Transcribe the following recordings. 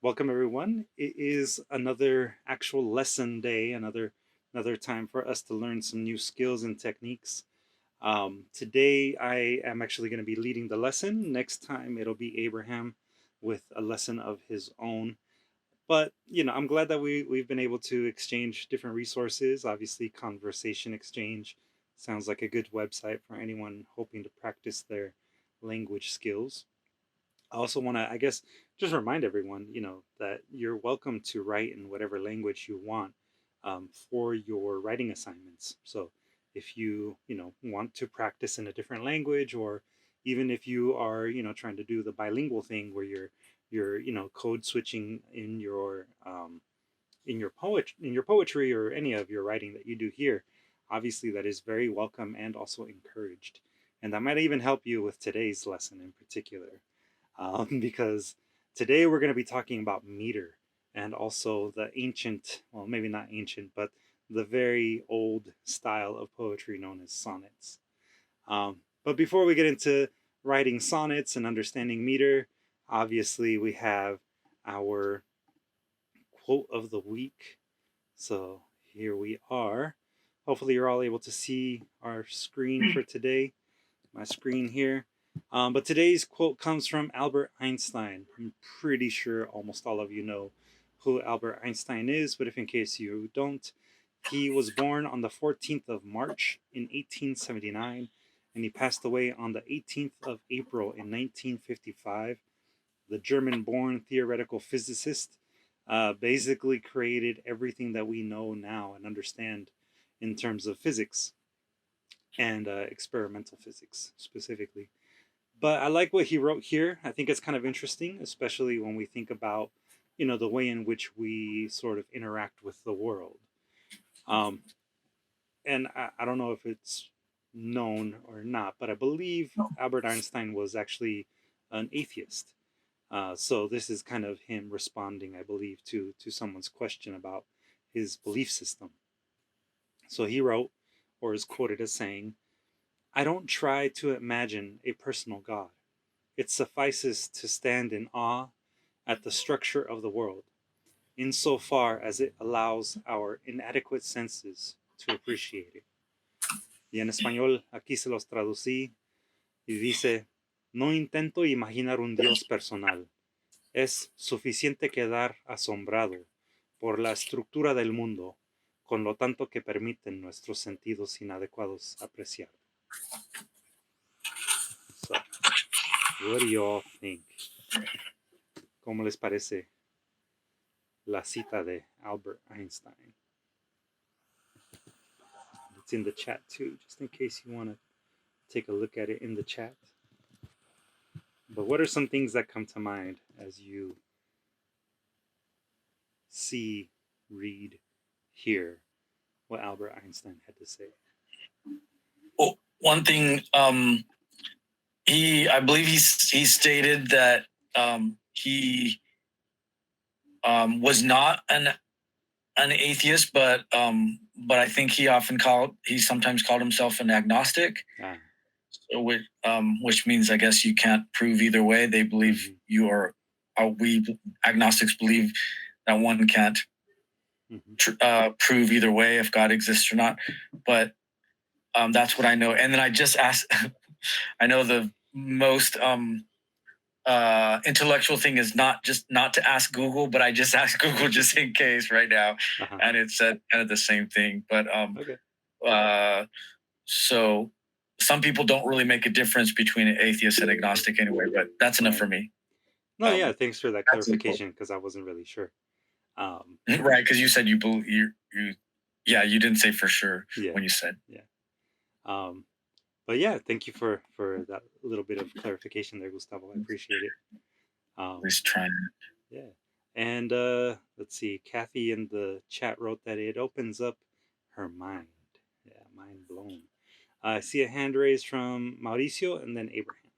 Welcome everyone. It is another actual lesson day, another time for us to learn some new skills and techniques. Today I am actually going to be leading the lesson. Next time it'll be Abraham with a lesson of his own. But I'm glad that we've been able to exchange different resources. Obviously, Conversation Exchange sounds like a good website for anyone hoping to practice their language skills. I also want to, I guess, just remind everyone, that you're welcome to write in whatever language you want for your writing assignments. So if you want to practice in a different language, or even if you are, trying to do the bilingual thing where you're code switching in your poetry or any of your writing that you do here, obviously that is very welcome and also encouraged. And that might even help you with today's lesson in particular because today we're going to be talking about meter and also the ancient, well, maybe not ancient, but the very old style of poetry known as sonnets. But before we get into writing sonnets and understanding meter, obviously we have our quote of the week. So here we are. Hopefully you're all able to see our screen for today, my screen here. But today's quote comes from Albert Einstein. I'm pretty sure almost all of you know who Albert Einstein is, but if in case you don't, he was born on the 14th of March in 1879, and he passed away on the 18th of April in 1955. The German-born theoretical physicist basically created everything that we know now and understand in terms of physics and experimental physics specifically. But I like what he wrote here. I think it's kind of interesting, especially when we think about, the way in which we sort of interact with the world. Um, and I don't know if it's known or not, but I believe Albert Einstein was actually an atheist. So this is kind of him responding, I believe, to someone's question about his belief system. So he wrote, or is quoted as saying, "I don't try to imagine a personal God. It suffices to stand in awe at the structure of the world, insofar as it allows our inadequate senses to appreciate it." Y en español, aquí se los traducí y dice, "No intento imaginar un Dios personal. Es suficiente quedar asombrado por la estructura del mundo, con lo tanto que permiten nuestros sentidos inadecuados apreciar." So, what do you all think? ¿Cómo les parece la cita de Albert Einstein? It's in the chat too, just in case you want to take a look at it in the chat. But what are some things that come to mind as you see, read, hear what Albert Einstein had to say? Well, one thing, I believe he stated that he was not an atheist, but I think he sometimes called himself an agnostic. So which means, I guess, you can't prove either way. They believe you are. We agnostics believe that one can't prove either way if God exists or not. But that's what I know. And then I just asked. I know the most intellectual thing is not to ask Google, but I just asked Google just in case right now, and it said kind of the same thing. But so some people don't really make a difference between an atheist and agnostic anyway. But that's enough for me. No, yeah, thanks for that clarification, because I wasn't really sure. Right, because you said you believe you didn't say for sure when you said. But yeah, thank you for that little bit of clarification there, Gustavo. I appreciate it. Just trying. Yeah. And let's see, Kathy in the chat wrote that it opens up her mind. Yeah, mind blown. I see a hand raised from Mauricio and then Abraham.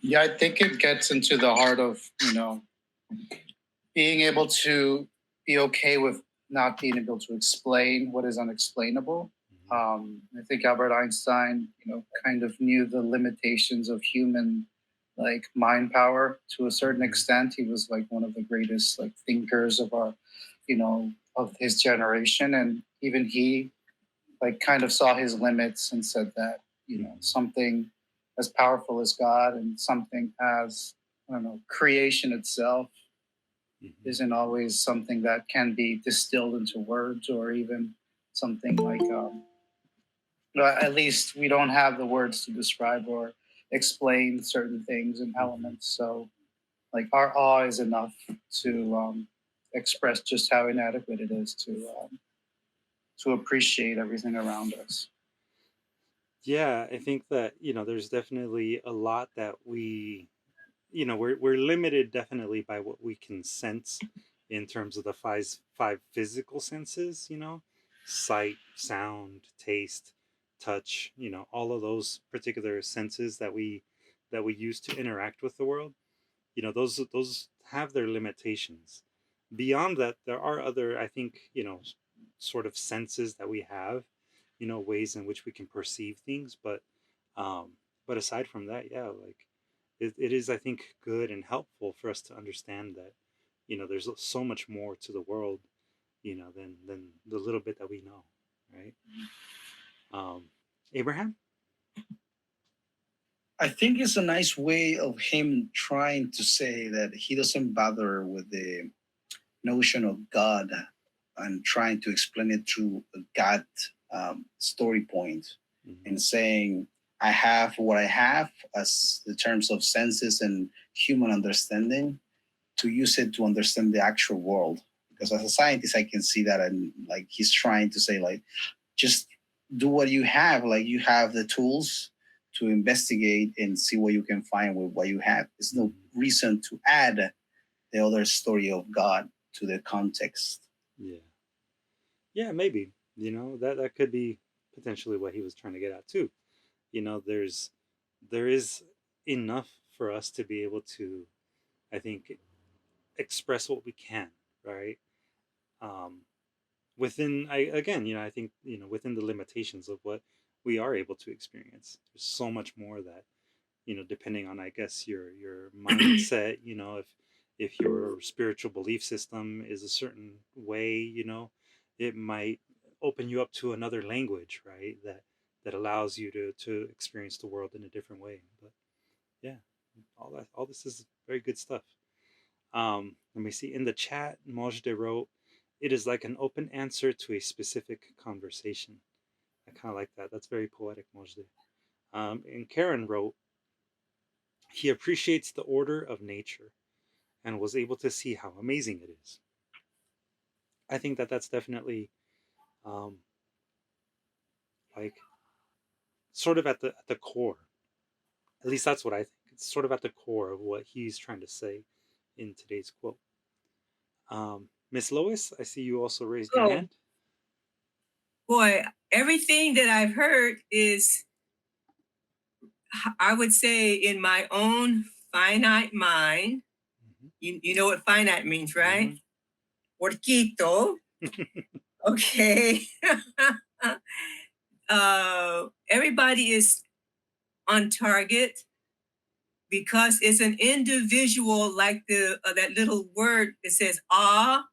Yeah, I think it gets into the heart of, being able to be okay with not being able to explain what is unexplainable. I think Albert Einstein, kind of knew the limitations of human like mind power to a certain extent. He was like one of the greatest like thinkers of our, of his generation, and even he like kind of saw his limits and said that something as powerful as God and something as, I don't know, creation itself isn't always something that can be distilled into words, or even something like at least we don't have the words to describe or explain certain things and elements. So like our awe is enough to express just how inadequate it is to appreciate everything around us. Yeah, I think that there's definitely a lot that we're limited definitely by what we can sense in terms of the five physical senses. Sight, sound, taste, touch. All of those particular senses that we use to interact with the world. Those have their limitations. Beyond that, there are other, I think, sort of senses that we have, ways in which we can perceive things. Um, but aside from that, yeah, like it is, I think, good and helpful for us to understand that, there's so much more to the world, than the little bit that we know, right? Um, Abraham? I think it's a nice way of him trying to say that he doesn't bother with the notion of God and trying to explain it through a God story point, and saying, I have what I have as the terms of senses and human understanding, to use it to understand the actual world. Because as a scientist, I can see that, and like he's trying to say, like, just do what you have. Like, you have the tools to investigate and see what you can find with what you have. There's no reason to add the other story of God to the context. Yeah, maybe. That could be potentially what he was trying to get at too. There is enough for us to be able to, I think, express what we can, right? Um, within, I think, within the limitations of what we are able to experience. There's so much more that, depending on, I guess, your mindset, if your spiritual belief system is a certain way, it might open you up to another language, right? That allows you to experience the world in a different way. But yeah, all this is very good stuff. Let me see. In the chat, Mojde wrote, "It is like an open answer to a specific conversation." I kind of like that. That's very poetic, Mojde. And Karen wrote, "He appreciates the order of nature and was able to see how amazing it is." I think that that's definitely um, like sort of at the core. At least that's what I think. It's sort of at the core of what he's trying to say in today's quote. Miss Lois, I see you also raised your hand. Boy, everything that I've heard is, I would say, in my own finite mind. You know what finite means, right? Porquito. Okay. Everybody is on target because it's an individual, like the that little word that says ah.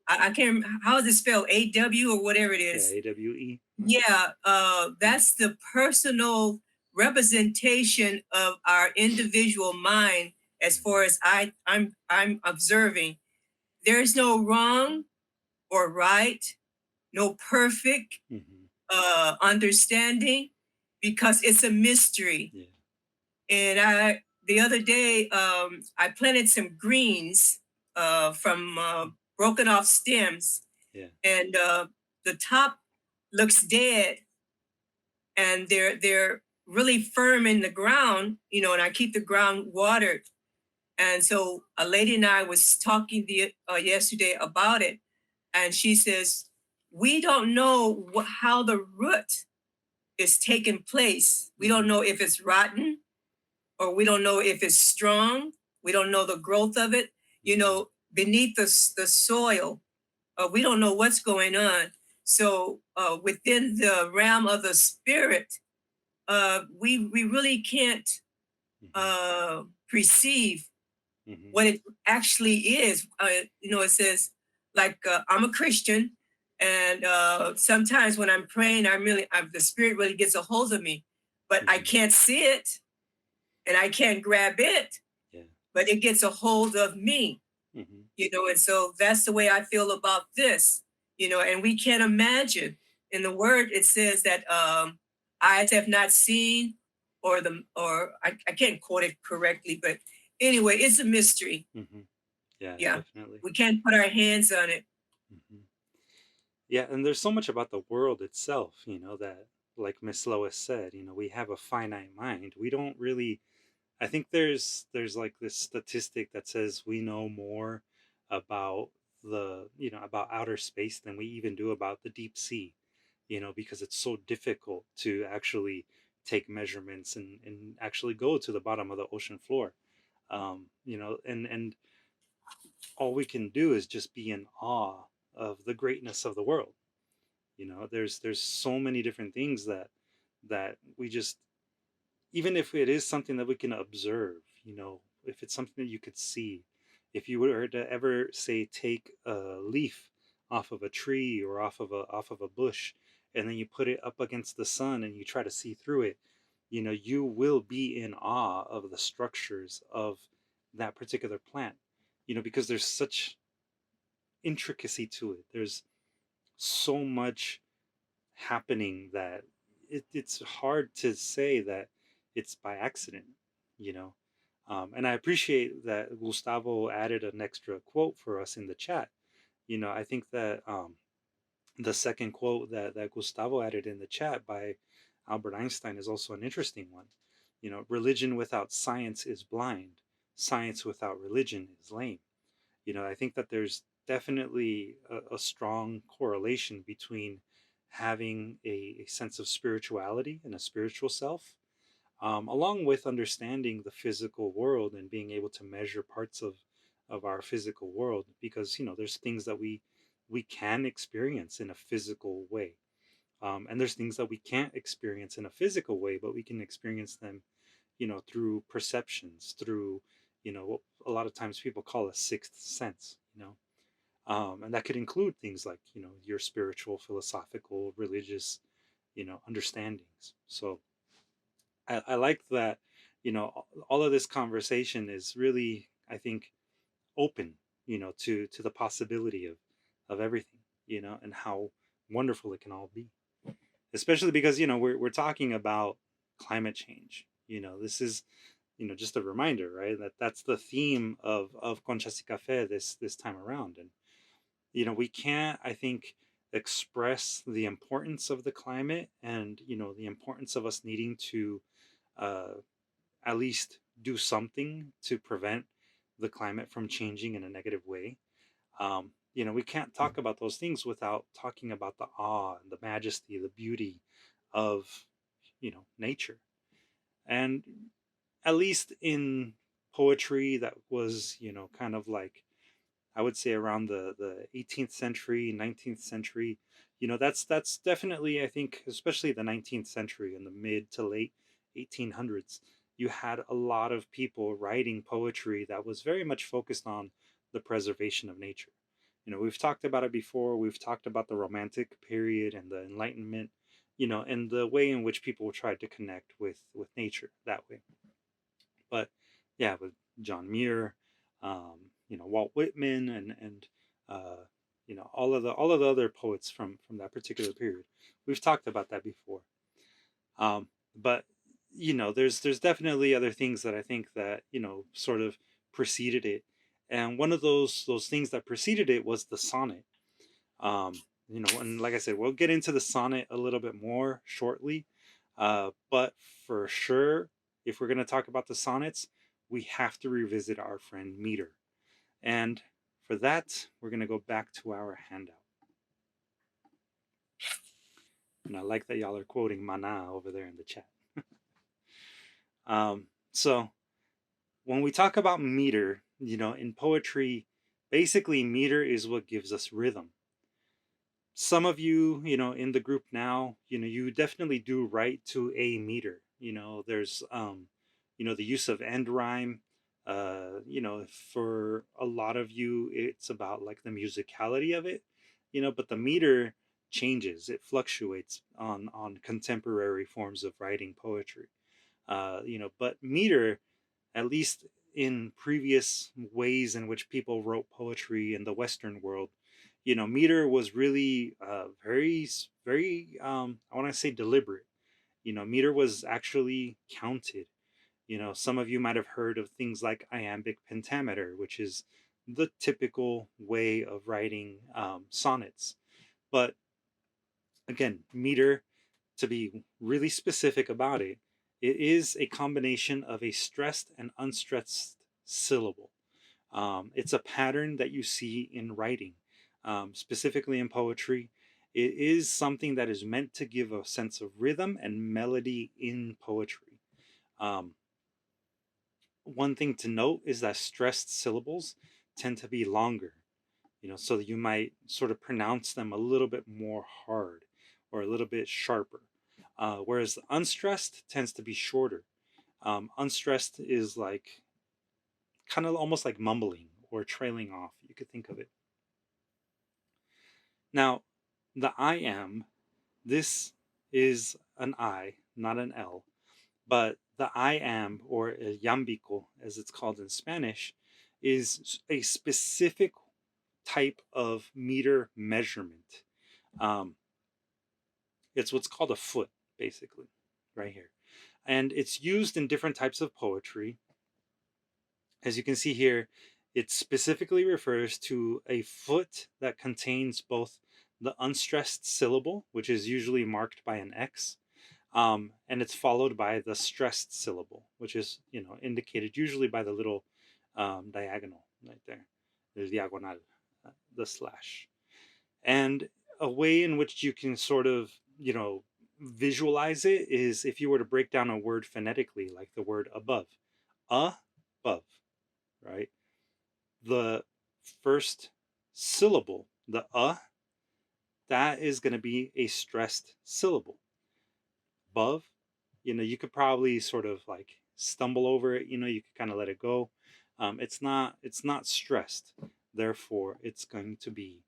I can't remember, how is it spelled? AW or whatever it is. Yeah, AWE. Yeah, that's the personal representation of our individual mind. As far as I'm observing, there is no wrong or right, no perfect understanding, because it's a mystery. And the other day, I planted some greens from broken off stems, and the top looks dead, and they're really firm in the ground, and I keep the ground watered. And so a lady and I was talking yesterday about it, and she says, we don't know how the root is taking place. We don't know if it's rotten, or we don't know if it's strong. We don't know the growth of it, beneath the soil. We don't know what's going on. So within the realm of the spirit, we really can't perceive Mm-hmm. what it actually is. It says, like, I'm a Christian, and sometimes when I'm praying, the Spirit really gets a hold of me, but I can't see it, and I can't grab it, but it gets a hold of me. And so that's the way I feel about this. And we can't imagine. In the Word, it says that eyes have not seen, or I can't quote it correctly, but anyway, it's a mystery. Yeah, Yeah, definitely. we can't put our hands on it. Yeah, and there's so much about the world itself, that, like Miss Lois said, we have a finite mind. We don't really. I think there's like this statistic that says we know more about about outer space than we even do about the deep sea, because it's so difficult to actually take measurements and actually go to the bottom of the ocean floor. And all we can do is just be in awe of the greatness of the world. There's so many different things that we just, even if it is something that we can observe, if it's something that you could see, if you were to ever say take a leaf off of a tree or off of a bush, and then you put it up against the sun and you try to see through it, you will be in awe of the structures of that particular plant, because there's such intricacy to it. There's so much happening that it's hard to say that it's by accident, you know. And I appreciate that Gustavo added an extra quote for us in the chat. I think that the second quote that Gustavo added in the chat by Albert Einstein is also an interesting one. Religion without science is blind. Science without religion is lame. I think that there's definitely a strong correlation between having a sense of spirituality and a spiritual self, along with understanding the physical world and being able to measure parts of our physical world, because there's things that we can experience in a physical way, and there's things that we can't experience in a physical way, but we can experience them through perceptions, through what a lot of times people call a sixth sense, and that could include things like your spiritual, philosophical, religious understandings. So I like that all of this conversation is really, I think, open to the possibility of everything, and how wonderful it can all be, especially because we're talking about climate change. This is just a reminder, right, that that's the theme of Conchas y Café this time around. And we can't, I think, express the importance of the climate, and the importance of us needing to uh, at least do something to prevent the climate from changing in a negative way. We can't talk about those things without talking about the awe and the majesty, the beauty of nature. And at least in poetry that was kind of like, I would say, around the 18th century, 19th century, that's definitely, I think, especially the 19th century and the mid to late 1800s, you had a lot of people writing poetry that was very much focused on the preservation of nature. We've talked about it before. We've talked about the Romantic period and the Enlightenment, and the way in which people tried to connect with nature that way. But yeah, with John Muir, Walt Whitman, and all of the other poets from that particular period, we've talked about that before. But there's definitely other things that I think that sort of preceded it, and one of those things that preceded it was the sonnet. And like I said, we'll get into the sonnet a little bit more shortly. But for sure, if we're going to talk about the sonnets, we have to revisit our friend Meter. And for that, we're going to go back to our handout. And I like that y'all are quoting Mana over there in the chat. So when we talk about meter, in poetry, basically meter is what gives us rhythm. Some of you, in the group now, you definitely do write to a meter. There's the use of end rhyme. For a lot of you, it's about like the musicality of it, but the meter changes, it fluctuates on contemporary forms of writing poetry. But meter, at least in previous ways in which people wrote poetry in the Western world, meter was really very, very, I want to say deliberate. Meter was actually counted. Some of you might have heard of things like Iambic Pentameter, which is the typical way of writing sonnets. But again, meter, to be really specific about it, it is a combination of a stressed and unstressed syllable. It's a pattern that you see in writing, specifically in poetry. It is something that is meant to give a sense of rhythm and melody in poetry. One thing to note is that stressed syllables tend to be longer, so that you might sort of pronounce them a little bit more hard or a little bit sharper. Whereas unstressed tends to be shorter. Unstressed is like kind of almost like mumbling or trailing off. You could think of it. Now, the I am, this is an I, not an L, but the I am, or el yambico, as it's called in Spanish, is a specific type of meter measurement. It's what's called a foot, basically, right here. And it's used in different types of poetry. As you can see here, it specifically refers to a foot that contains both the unstressed syllable, which is usually marked by an X, and it's followed by the stressed syllable, which is indicated usually by the little diagonal right there, the diagonal, the slash. And a way in which you can sort of visualize it is if you were to break down a word phonetically, like the word above, above, right? The first syllable, the that is going to be a stressed syllable. Above, you could probably sort of like stumble over it, you could kind of let it go. It's not stressed, therefore it's going to be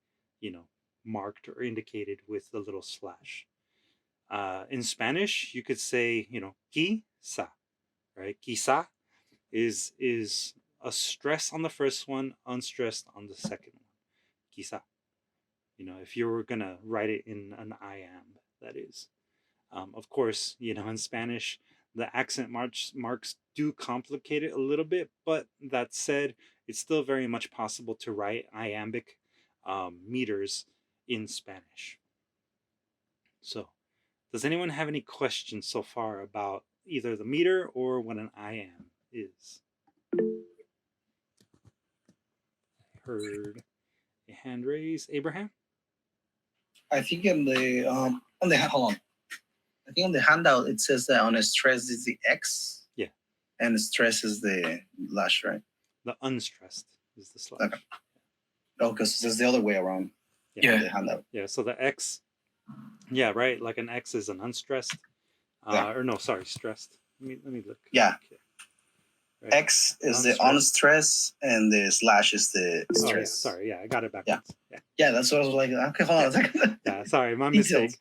marked or indicated with the little slash. In Spanish, you could say, quizá, right? Quizá is a stress on the first one, unstressed on the second one. Quizá. If you were gonna write it in an iamb, that is. Of course, in Spanish, the accent marks do complicate it a little bit, but that said, it's still very much possible to write iambic meters in Spanish. So, does anyone have any questions so far about either the meter or what an iamb is? I heard a hand raise. Abraham? I think on the hold on. I think on the handout it says that on a stress is the X. Yeah. And stress is the lash, right? The unstressed is the slash. Okay. Oh, because it's the other way around. Yeah. The handout. Yeah. So the X. Yeah. Right. Like an X is an unstressed. Yeah. Or no, sorry, stressed. Let me look. Yeah. Okay. Right. X is the unstressed, and the slash is the stress. Oh, yeah. Sorry. Yeah, I got it backwards. Yeah. Yeah, that's what I was like. Okay, hold on a second. Yeah. Sorry, my mistake.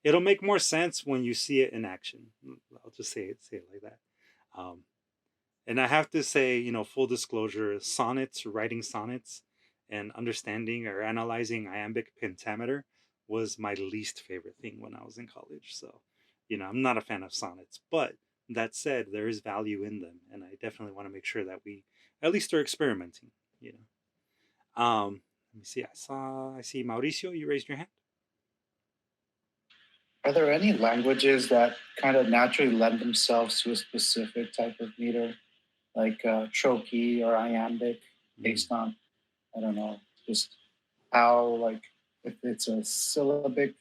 It'll make more sense when you see it in action. I'll just say it like that. And I have to say, full disclosure, sonnets, writing sonnets, and understanding or analyzing iambic pentameter was my least favorite thing when I was in college. So, I'm not a fan of sonnets. But that said, there is value in them, and I definitely want to make sure that we at least are experimenting. Let me see. I see Mauricio. You raised your hand. Are there any languages that kind of naturally lend themselves to a specific type of meter, like trochee or iambic, based on, I don't know, just how, like, if it's a syllabic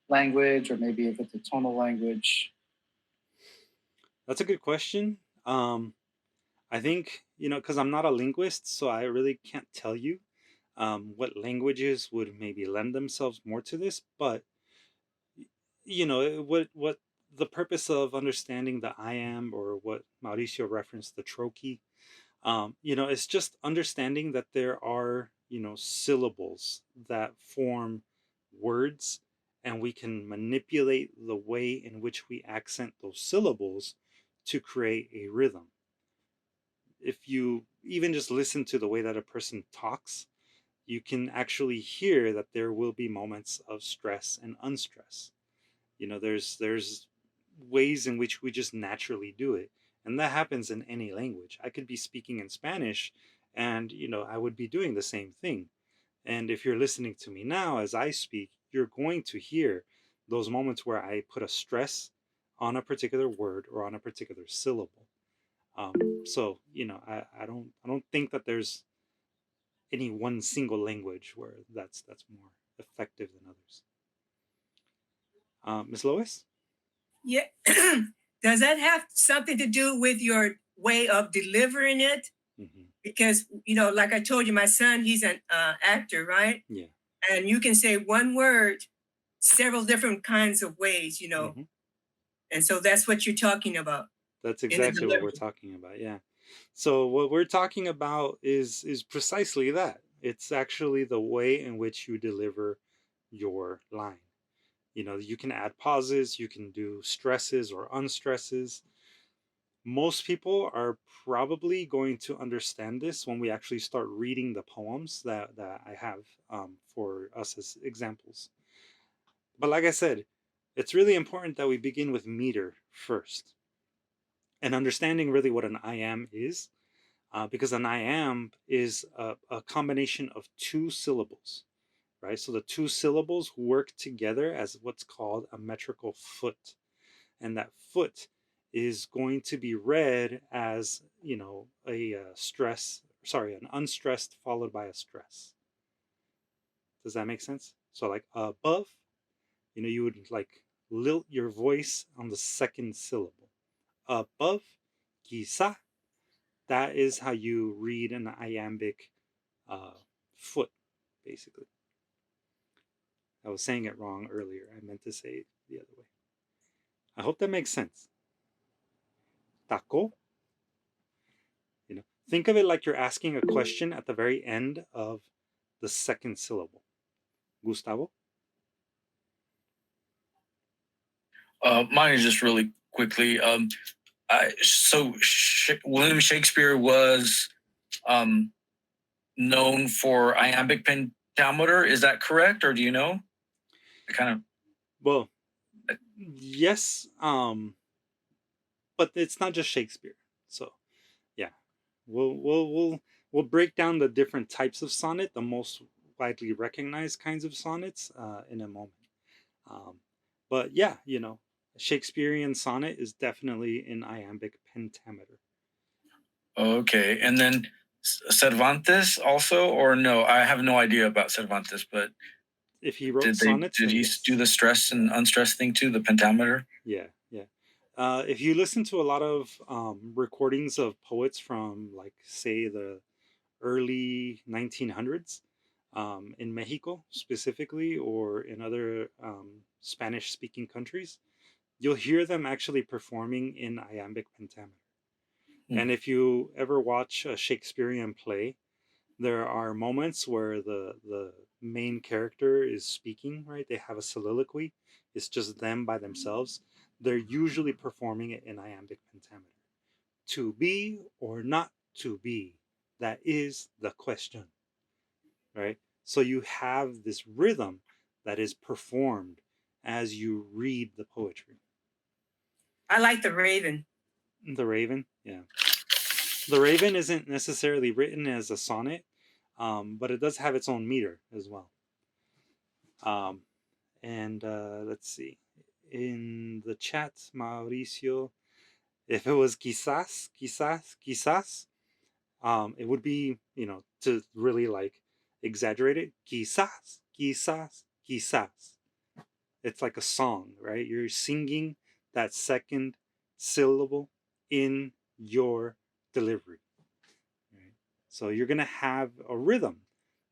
language or maybe if it's a tonal language? That's a good question. I think, because I'm not a linguist, so I really can't tell you what languages would maybe lend themselves more to this. But, what the purpose of understanding the iamb, or what Mauricio referenced, the trochee, it's just understanding that there are, syllables that form words, and we can manipulate the way in which we accent those syllables to create a rhythm. If you even just listen to the way that a person talks, you can actually hear that there will be moments of stress and unstress. There's ways in which we just naturally do it, and that happens in any language. I could be speaking in Spanish, and I would be doing the same thing. And if you're listening to me now as I speak, you're going to hear those moments where I put a stress on a particular word or on a particular syllable. So I don't think that there's any one single language where that's more effective than others. Ms. Lois? Yeah. Does that have something to do with your way of delivering it? Mm-hmm. Because, like I told you, my son, he's an actor, right? Yeah. And you can say one word several different kinds of ways, Mm-hmm. And so that's what you're talking about. That's exactly what we're talking about. Yeah. So what we're talking about is precisely that. It's actually the way in which you deliver your line. You can add pauses, you can do stresses or unstresses. Most people are probably going to understand this when we actually start reading the poems that I have for us as examples. But like I said, it's really important that we begin with meter first, and understanding really what an iamb is, because an iamb is a combination of two syllables, right? So the two syllables work together as what's called a metrical foot, and that foot is going to be read as an unstressed followed by a stress. Does that make sense? So like above, you would like lilt your voice on the second syllable. Above, quizá. That is how you read an iambic foot, basically. I was saying it wrong earlier. I meant to say it the other way. I hope that makes sense. Taco. Think of it like you're asking a question at the very end of the second syllable. Gustavo? Mine is just really quickly. William Shakespeare was known for iambic pentameter. Is that correct, or do you know? Well, yes, but it's not just Shakespeare. So, yeah, we'll break down the different types of sonnet, the most widely recognized kinds of sonnets, in a moment. But yeah, Shakespearean sonnet is definitely in iambic pentameter. Okay, and then Cervantes also, or no? I have no idea about Cervantes, but if he wrote sonnets, did he do the stress and unstressed thing too, the pentameter? Yeah. If you listen to a lot of recordings of poets from, like, say, the early 1900s, in Mexico specifically, or in other Spanish-speaking countries, you'll hear them actually performing in iambic pentameter. And if you ever watch a Shakespearean play, there are moments where the main character is speaking, right? They have a soliloquy. It's just them by themselves. They're usually performing it in iambic pentameter. To be or not to be, that is the question, right? So you have this rhythm that is performed as you read the poetry. I like the Raven. The Raven, yeah. The Raven isn't necessarily written as a sonnet, but it does have its own meter as well. And let's see. In the chat, Mauricio, if it was quizás, it would be, to really like exaggerate it, quizás. It's like a song, right? You're singing that second syllable in your delivery. Right? So you're going to have a rhythm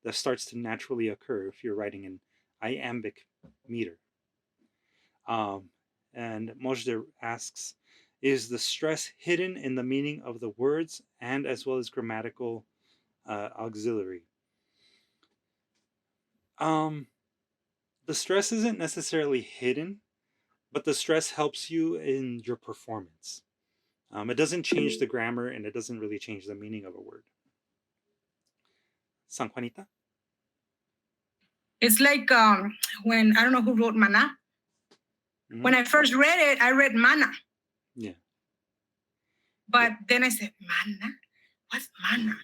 that starts to naturally occur if you're writing an iambic meter. And Mojde asks, is the stress hidden in the meaning of the words and as well as grammatical auxiliary? The stress isn't necessarily hidden, but the stress helps you in your performance. It doesn't change the grammar, and it doesn't really change the meaning of a word. San Juanita? It's like when, I don't know who wrote Mana. When I first read it, I read Mana. Yeah. But then I said, Mana? What's Mana?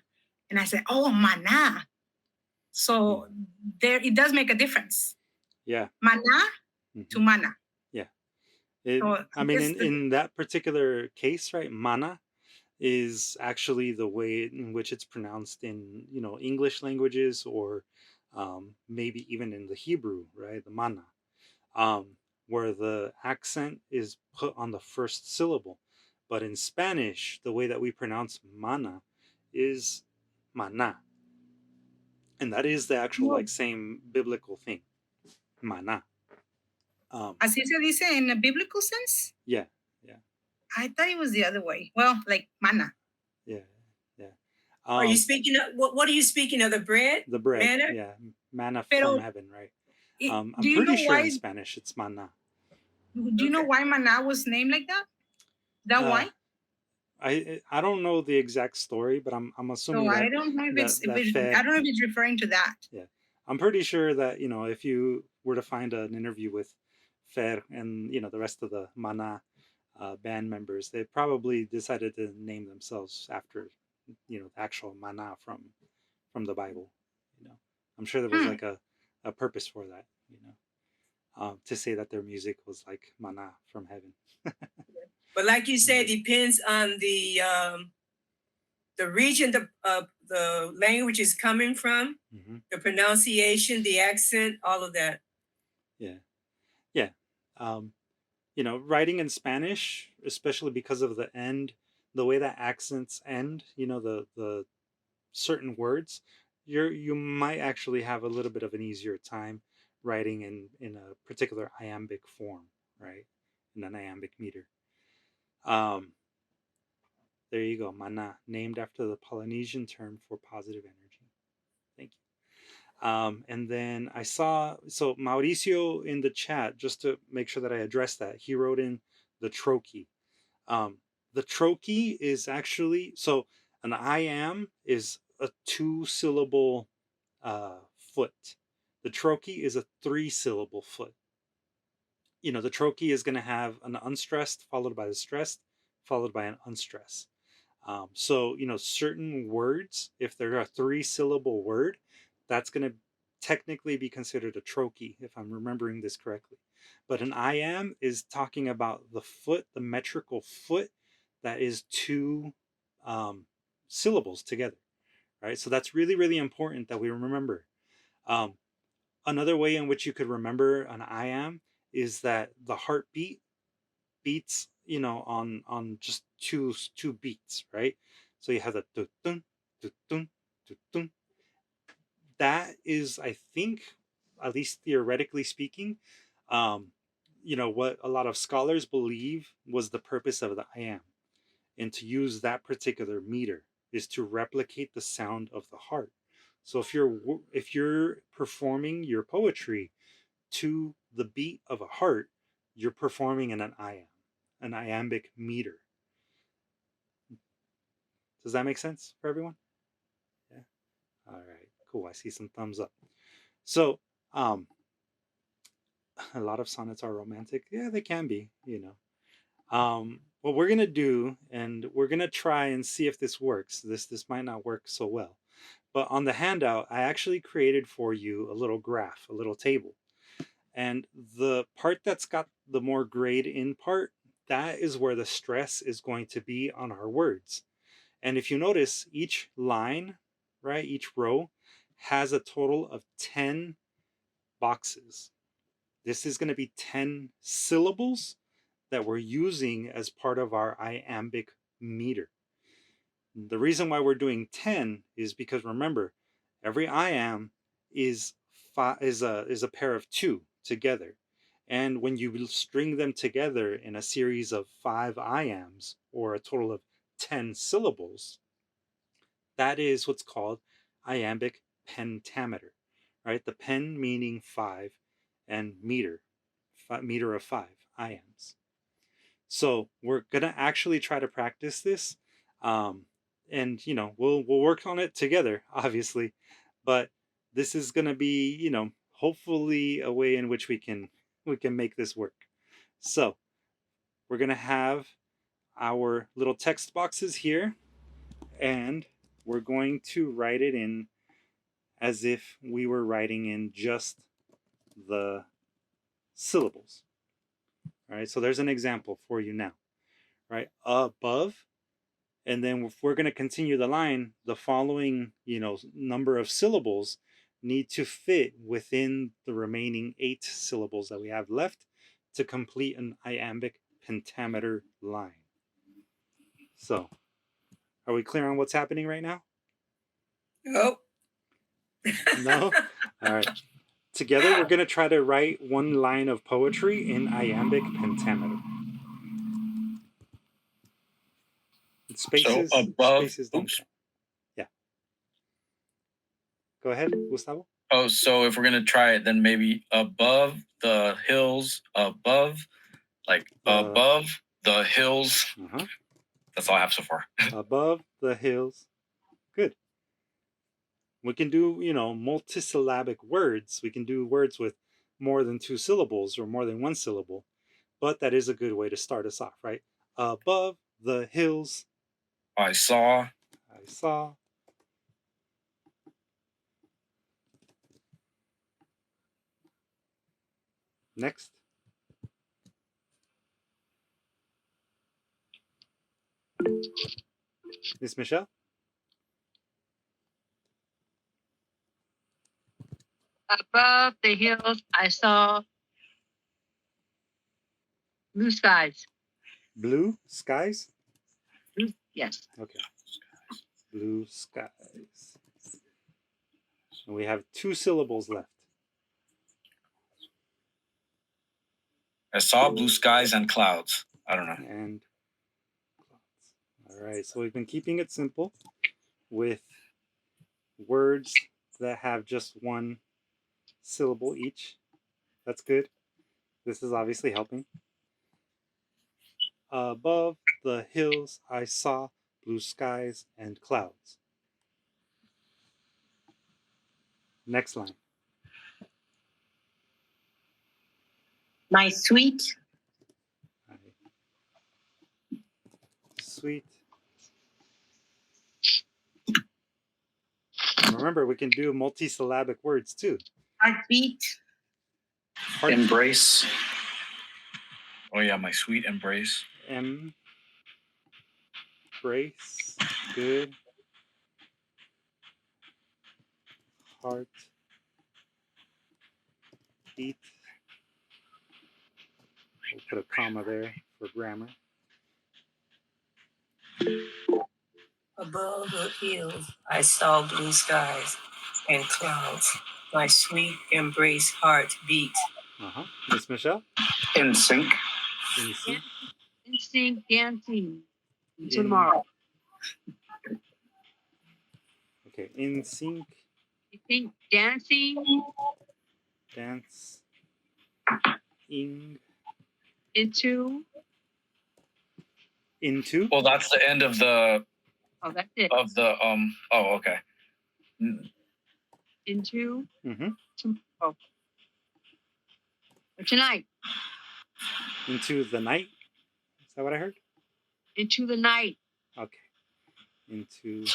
And I said, oh, Mana. So there, it does make a difference. Yeah. Mana to Mana. Yeah. So I mean, in that particular case, right, mana is actually the way in which it's pronounced in, English languages, or maybe even in the Hebrew, right, the mana, where the accent is put on the first syllable. But in Spanish, the way that we pronounce mana is mana. And that is the actual same biblical thing, mana. Así se dice in a biblical sense? Yeah. I thought it was the other way. Well, like Mana. Yeah. Are you speaking of, what are you speaking of, the bread? The bread, Manna? yeah, manna Pero, from heaven, right? I'm do you pretty know sure why, in Spanish it's mana. do you know why Mana was named like that? That why? I don't know the exact story, but I'm assuming So that I don't know if it's, Fer, I don't know if it's referring to that. yeah, I'm pretty sure that if you were to find an interview with Fer and the rest of the Mana band members, they probably decided to name themselves after the actual mana from the Bible. I'm sure there was like a purpose for that. To say that their music was like mana from heaven. But like you said, depends on the region the language is coming from, the pronunciation, the accent, all of that. Yeah. Writing in Spanish, especially because of the way that accents end, the certain words, you might actually have a little bit of an easier time writing in a particular iambic form, right? In an iambic meter. There you go, mana, named after the Polynesian term for positive energy. Thank you. And then I saw, so Mauricio in the chat, just to make sure that I address that, he wrote in the trochee. The trochee is actually, so an iamb is a 2-syllable foot. The trochee is a 3-syllable foot. The trochee is going to have an unstressed followed by the stressed followed by an unstressed. So certain words, if they're a 3-syllable word, that's going to technically be considered a trochee, if I'm remembering this correctly. But an iamb is talking about the foot, the metrical foot, that is 2 syllables together, right? So that's really, really important that we remember. Another way in which you could remember an iamb is that the heartbeat beats, on just two beats, right? So you have the dun dun dun dun. That is, I think, at least theoretically speaking, what a lot of scholars believe was the purpose of the iamb, and to use that particular meter is to replicate the sound of the heart. So if you're performing your poetry to the beat of a heart, you're performing in an iamb, an iambic meter. Does that make sense for everyone? Yeah. All right. Cool. I see some thumbs up. So, a lot of sonnets are romantic. Yeah, they can be. What we're gonna do, and we're gonna try and see if this works. This might not work so well, but on the handout, I actually created for you a little graph, a little table. And the part that's got the more grayed in part, that is where the stress is going to be on our words. And if you notice, each line, right, each row has a total of 10 boxes. This is going to be 10 syllables that we're using as part of our iambic meter. The reason why we're doing 10 is because, remember, every iamb is a pair of 2 together. And when you string them together in a series of 5 iambs, or a total of 10 syllables, that is what's called Iambic Pentameter, right? The pen meaning 5, and meter, meter of 5 iambs. So we're gonna actually try to practice this, and we'll work on it together, obviously, but this is gonna be hopefully a way in which we can make this work. So we're gonna have our little text boxes here, and we're going to write it in as if we were writing in just the syllables. All right, so there's an example for you now, right? Above, and then if we're going to continue the line, the following, number of syllables need to fit within the remaining 8 syllables that we have left to complete an iambic pentameter line. So, are we clear on what's happening right now? Oh. No? All right. Together, we're going to try to write one line of poetry in iambic pentameter. Spaces, so above, spaces don't count. Yeah. Go ahead, Gustavo. Oh, so if we're gonna try it, then maybe above the hills, above the hills. That's all I have so far. Above the hills. Good. We can do, multisyllabic words. We can do words with more than 2 syllables or more than 1 syllable, but that is a good way to start us off, right? Above the hills. I saw. Next. Miss Michelle? Above the hills, I saw blue skies. Blue skies? Yes. Okay. Blue skies. And we have 2 syllables left. I saw blue skies and clouds. I don't know. And clouds. All right, so we've been keeping it simple with words that have just 1 syllable each. That's good. This is obviously helping. Above the hills, I saw blue skies and clouds. Next line. My sweet. Sweet. And remember, we can do multisyllabic words too. Heartbeat. Embrace. Oh yeah, my sweet embrace. Embrace. Good. Heart. Beat. We'll put a comma there for grammar. Above the hills, I saw blue skies and clouds. My sweet embrace heart beat. Miss Michelle? In sync. In sync. In sync dancing. Until tomorrow. Okay, in sync. You think dancing? Dance. Ing. Into? Well, that's the end of the. Oh, that's it. Of the Oh, okay. Into? Mm-hmm. Oh. Tonight. Into the night. Is that what I heard? Into the night. Okay. Into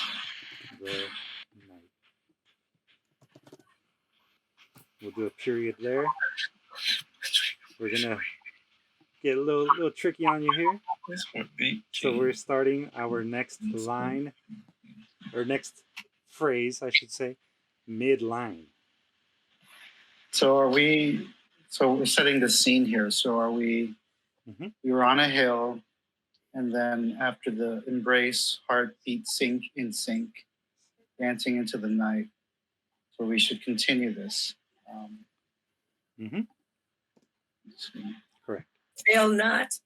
the night. We'll do a period there. We're gonna get a little tricky on you here. So we're starting our next line, or next phrase, I should say, mid-line. So we're setting the scene here. So we were on a hill, and then after the embrace, heartbeat, sync, in sync, dancing into the night. So we should continue this. Correct. Fail not.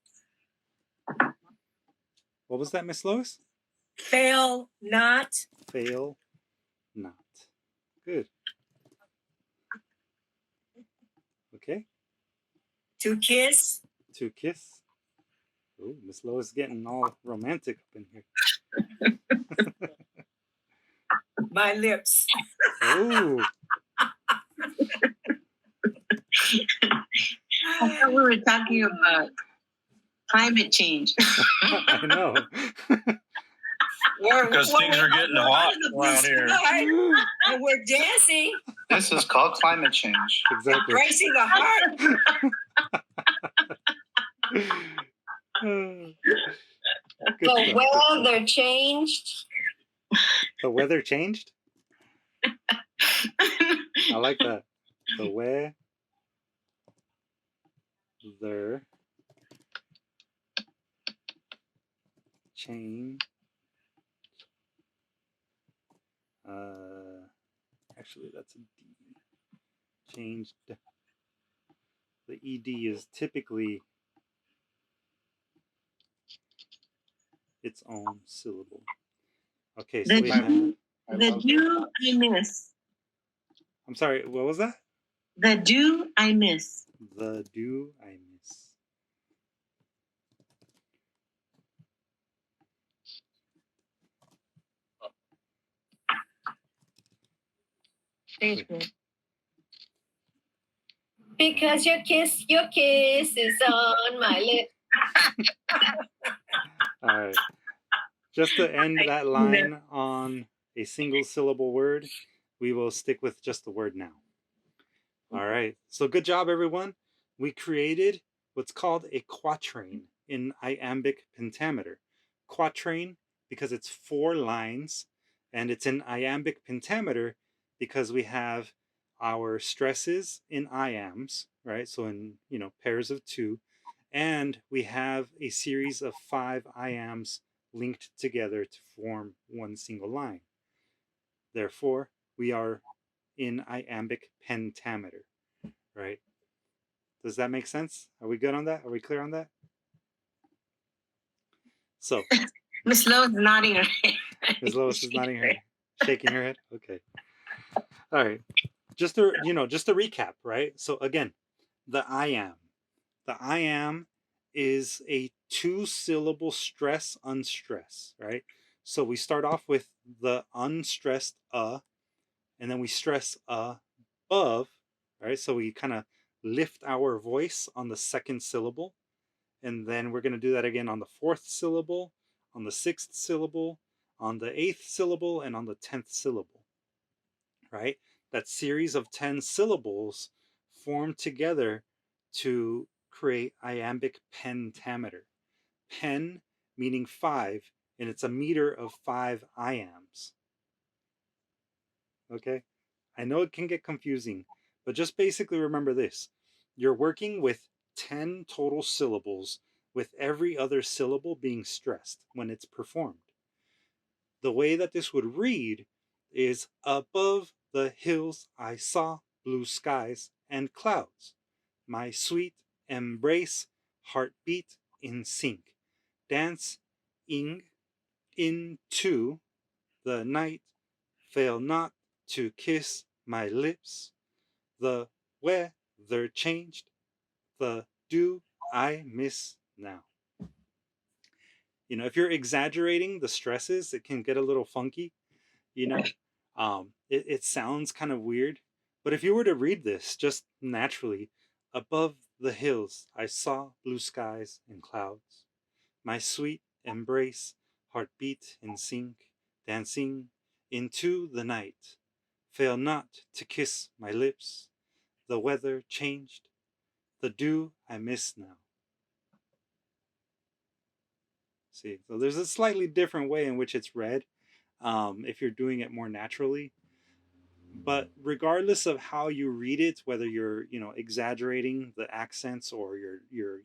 What was that, Miss Lois? Fail not. Fail not. Good. Okay. To kiss. To kiss. Oh, Miss Lois getting all romantic up in here. My lips. Oh. I thought we were talking about climate change. I know. Because things are getting hot around here. And we're dancing. This is called climate change. Exactly. Embracing the heart. Good The stuff. weather changed. The weather changed? I like that. The weather change. Actually, that's a D. Changed. The ED is typically its own syllable. Okay, so we have. The do I miss. I'm sorry, what was that? The do I miss. The do I miss. Thanks, man. Because your kiss is on my lip. All right. Just to end that line on a single syllable word, we will stick with just the word now. All right. So good job, everyone. We created what's called a quatrain in Iambic Pentameter. Quatrain because it's 4 lines, and it's in Iambic Pentameter because we have our stresses in iambs, right? So in, pairs of 2, and we have a series of 5 iambs linked together to form one single line. Therefore, we are in Iambic Pentameter, right? Does that make sense? Are we good on that? Are we clear on that? So, Miss Lowe's nodding her head. Ms. Lois is nodding her head, shaking her head. Okay. All right. Just to recap, right? So again, the I am. The I am is a 2-syllable stress unstress, right? So we start off with the unstressed and then we stress above, right? So we kind of lift our voice on the 2nd syllable, and then we're going to do that again on the 4th syllable, on the 6th syllable, on the 8th syllable, and on the 10th syllable, right? That series of 10 syllables form together to create Iambic Pentameter. Pen meaning 5, and it's a meter of 5 iambs. Okay? I know it can get confusing, but just basically remember this. You're working with 10 total syllables, with every other syllable being stressed when it's performed. The way that this would read is above the hills I saw blue skies and clouds. My sweet embrace, heartbeat in sync. Dancing into the night, fail not to kiss my lips. The weather changed, the do I miss now. If you're exaggerating the stresses, it can get a little funky. It sounds kind of weird, but if you were to read this just naturally, above the hills I saw blue skies and clouds. My sweet embrace, heartbeat in sync, dancing into the night. Fail not to kiss my lips. The weather changed, the dew I miss now. See, so there's a slightly different way in which it's read if you're doing it more naturally. But regardless of how you read it, whether you're exaggerating the accents or you're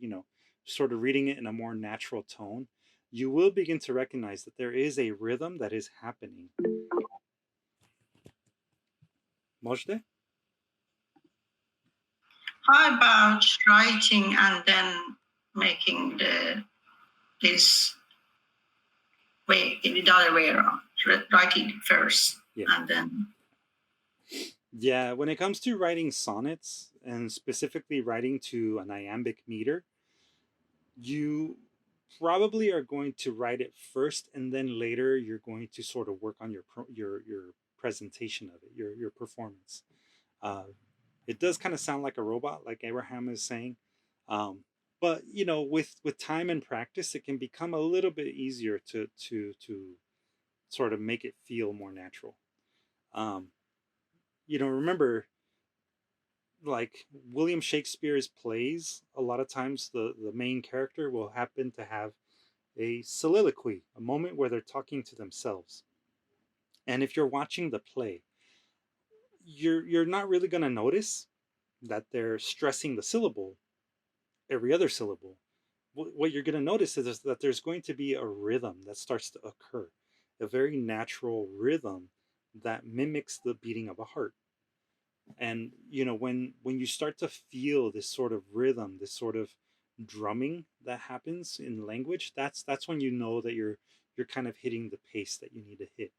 sort of reading it in a more natural tone, you will begin to recognize that there is a rhythm that is happening. Mojde? How about writing and then making this way, in the other way around, writing first and then? Yeah, when it comes to writing sonnets and specifically writing to an iambic meter, you probably are going to write it first, and then later you're going to sort of work on your presentation of it, your performance. Uh, it does kind of sound like a robot, like Abraham is saying, um, but with time and practice, it can become a little bit easier to sort of make it feel more natural. Um, remember, like William Shakespeare's plays, a lot of times the main character will happen to have a soliloquy, a moment where they're talking to themselves. And if you're watching the play, you're not really going to notice that they're stressing the syllable, every other syllable. What you're going to notice is that there's going to be a rhythm that starts to occur, a very natural rhythm that mimics the beating of a heart. And when you start to feel this sort of rhythm, this sort of drumming that happens in language, that's when you know that you're kind of hitting the pace that you need to hit.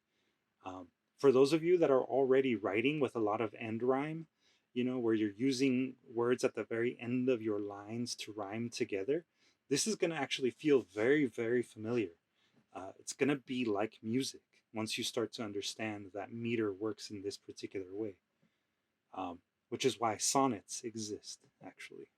For those of you that are already writing with a lot of end rhyme, where you're using words at the very end of your lines to rhyme together, this is going to actually feel very, very familiar. It's going to be like music once you start to understand that meter works in this particular way, which is why sonnets exist, actually.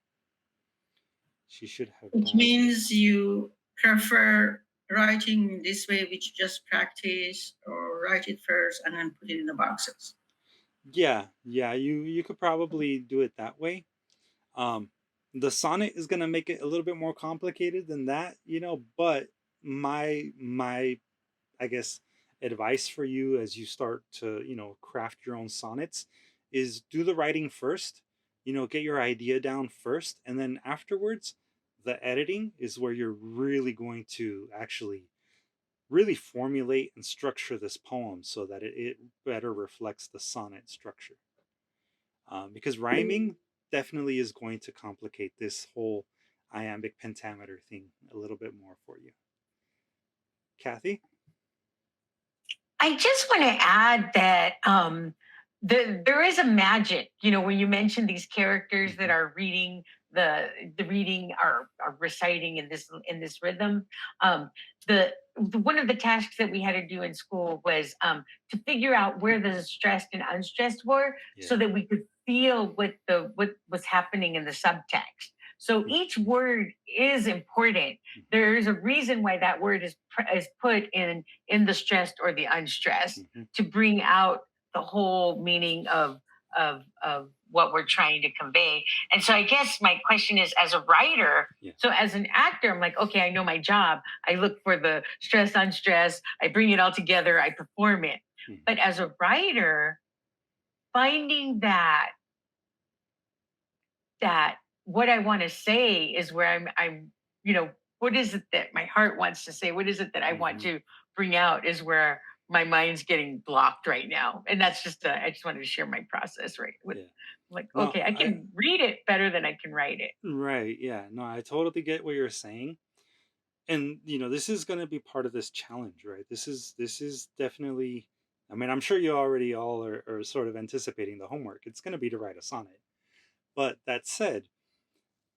She should have. It means you prefer writing this way, which you just practice, or write it first and then put it in the boxes. Yeah, you could probably do it that way. The sonnet is gonna make it a little bit more complicated than that, but my I guess advice for you as you start to, craft your own sonnets is do the writing first, get your idea down first, and then afterwards the editing is where you're really going to actually really formulate and structure this poem so that it better reflects the sonnet structure. Because rhyming definitely is going to complicate this whole iambic pentameter thing a little bit more for you. Kathy? I just want to add that there is a magic, when you mention these characters that are reading the reading are reciting in this rhythm. The one of the tasks that we had to do in school was to figure out where the stressed and unstressed were, so that we could feel what was happening in the subtext. So each word is important. There's a reason why that word is put in the stressed or the unstressed, to bring out the whole meaning of what we're trying to convey. And so I guess my question is, as a writer, so as an actor, I'm like, okay, I know my job. I look for the stress, unstressed, I bring it all together, I perform it. But as a writer, finding that what I want to say is where I'm, what is it that my heart wants to say? What is it that I want to bring out is where my mind's getting blocked right now. And that's just, I just wanted to share my process, right? Like, no, okay, I can read it better than I can write it. Right. Yeah. No, I totally get what you're saying. And, this is going to be part of this challenge, right? This is definitely, I mean, I'm sure you already all are sort of anticipating the homework. It's going to be to write a sonnet. But that said,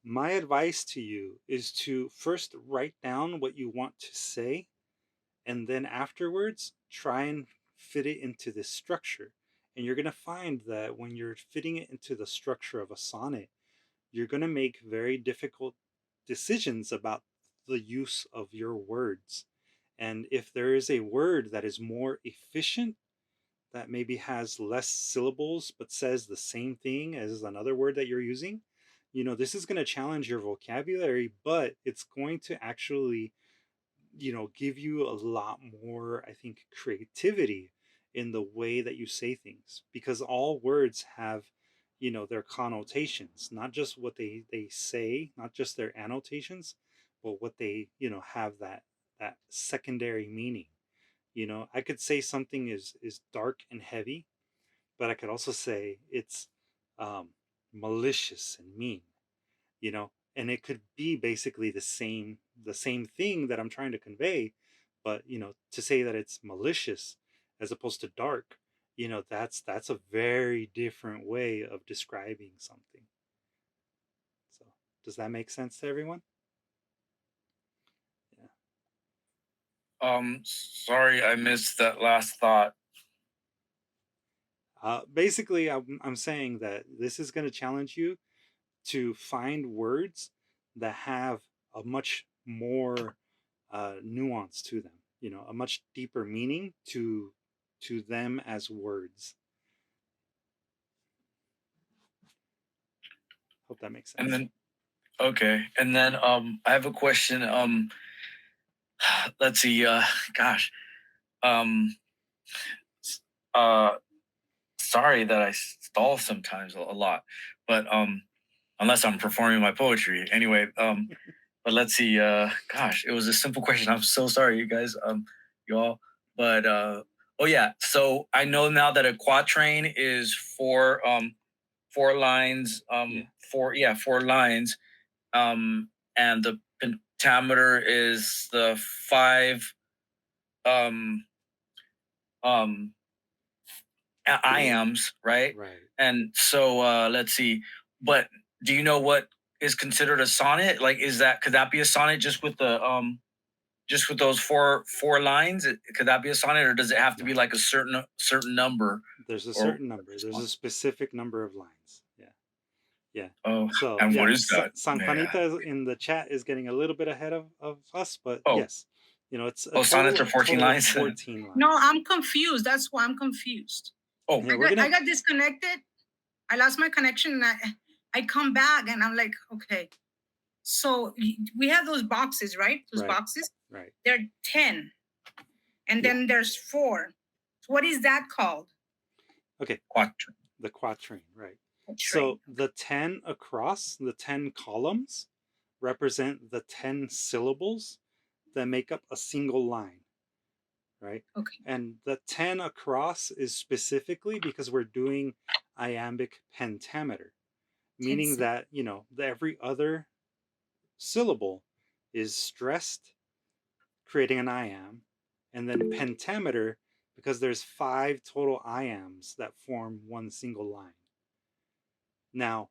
my advice to you is to first write down what you want to say, and then afterwards try and fit it into this structure. And you're going to find that when you're fitting it into the structure of a sonnet, you're going to make very difficult decisions about the use of your words. And if there is a word that is more efficient, that maybe has less syllables but says the same thing as another word that you're using, this is going to challenge your vocabulary, but it's going to actually, give you a lot more, I think, creativity in the way that you say things, because all words have, their connotations, not just what they say, not just their annotations, but what they, have that secondary meaning. I could say something is dark and heavy, but I could also say it's malicious and mean, you know, and it could be basically the same thing that I'm trying to convey, but you know, to say that it's malicious as opposed to dark, you know, that's a very different way of describing something. So does that make sense to everyone? Yeah. Sorry, I missed that last thought. Basically, I'm saying that this is going to challenge you to find words that have a much more nuance to them, you know, a much deeper meaning to them as words. Hope that makes sense. And then, okay, and then I have a question. Let's see. Gosh, sorry that I stall sometimes a lot, but unless I'm performing my poetry, anyway. But let's see. Gosh, it was a simple question. I'm so sorry, you guys. You all. But oh yeah. So I know now that a quatrain is four lines. Four lines. And the pentameter is the five iambs, right? Right. And so let's see. But do you know what is considered a sonnet? Like, could that be a sonnet just with the just with those four lines? Could that be a sonnet, or does it have to be like a certain number? There's a certain number. There's a specific number of lines. Yeah. Yeah. Oh, so and yeah, what is that? San Juanita in the chat is getting a little bit ahead of us, but yes, you know, it's sonnets are 14 lines. 14 lines. No, I'm confused. That's why I'm confused. Oh, yeah, I got disconnected. I lost my connection, and I come back, and I'm like, okay. So we have those boxes, right? Those boxes. Right. There are 10, and then there's 4. So what is that called? Okay. Quatrain. The quatrain, right. So the 10 across, the 10 columns represent the 10 syllables that make up a single line, right? Okay. And the 10 across is specifically because we're doing iambic pentameter, meaning that, you know, every other syllable is stressed, creating an iamb, and then pentameter because there's 5 total iambs that form one single line. Now,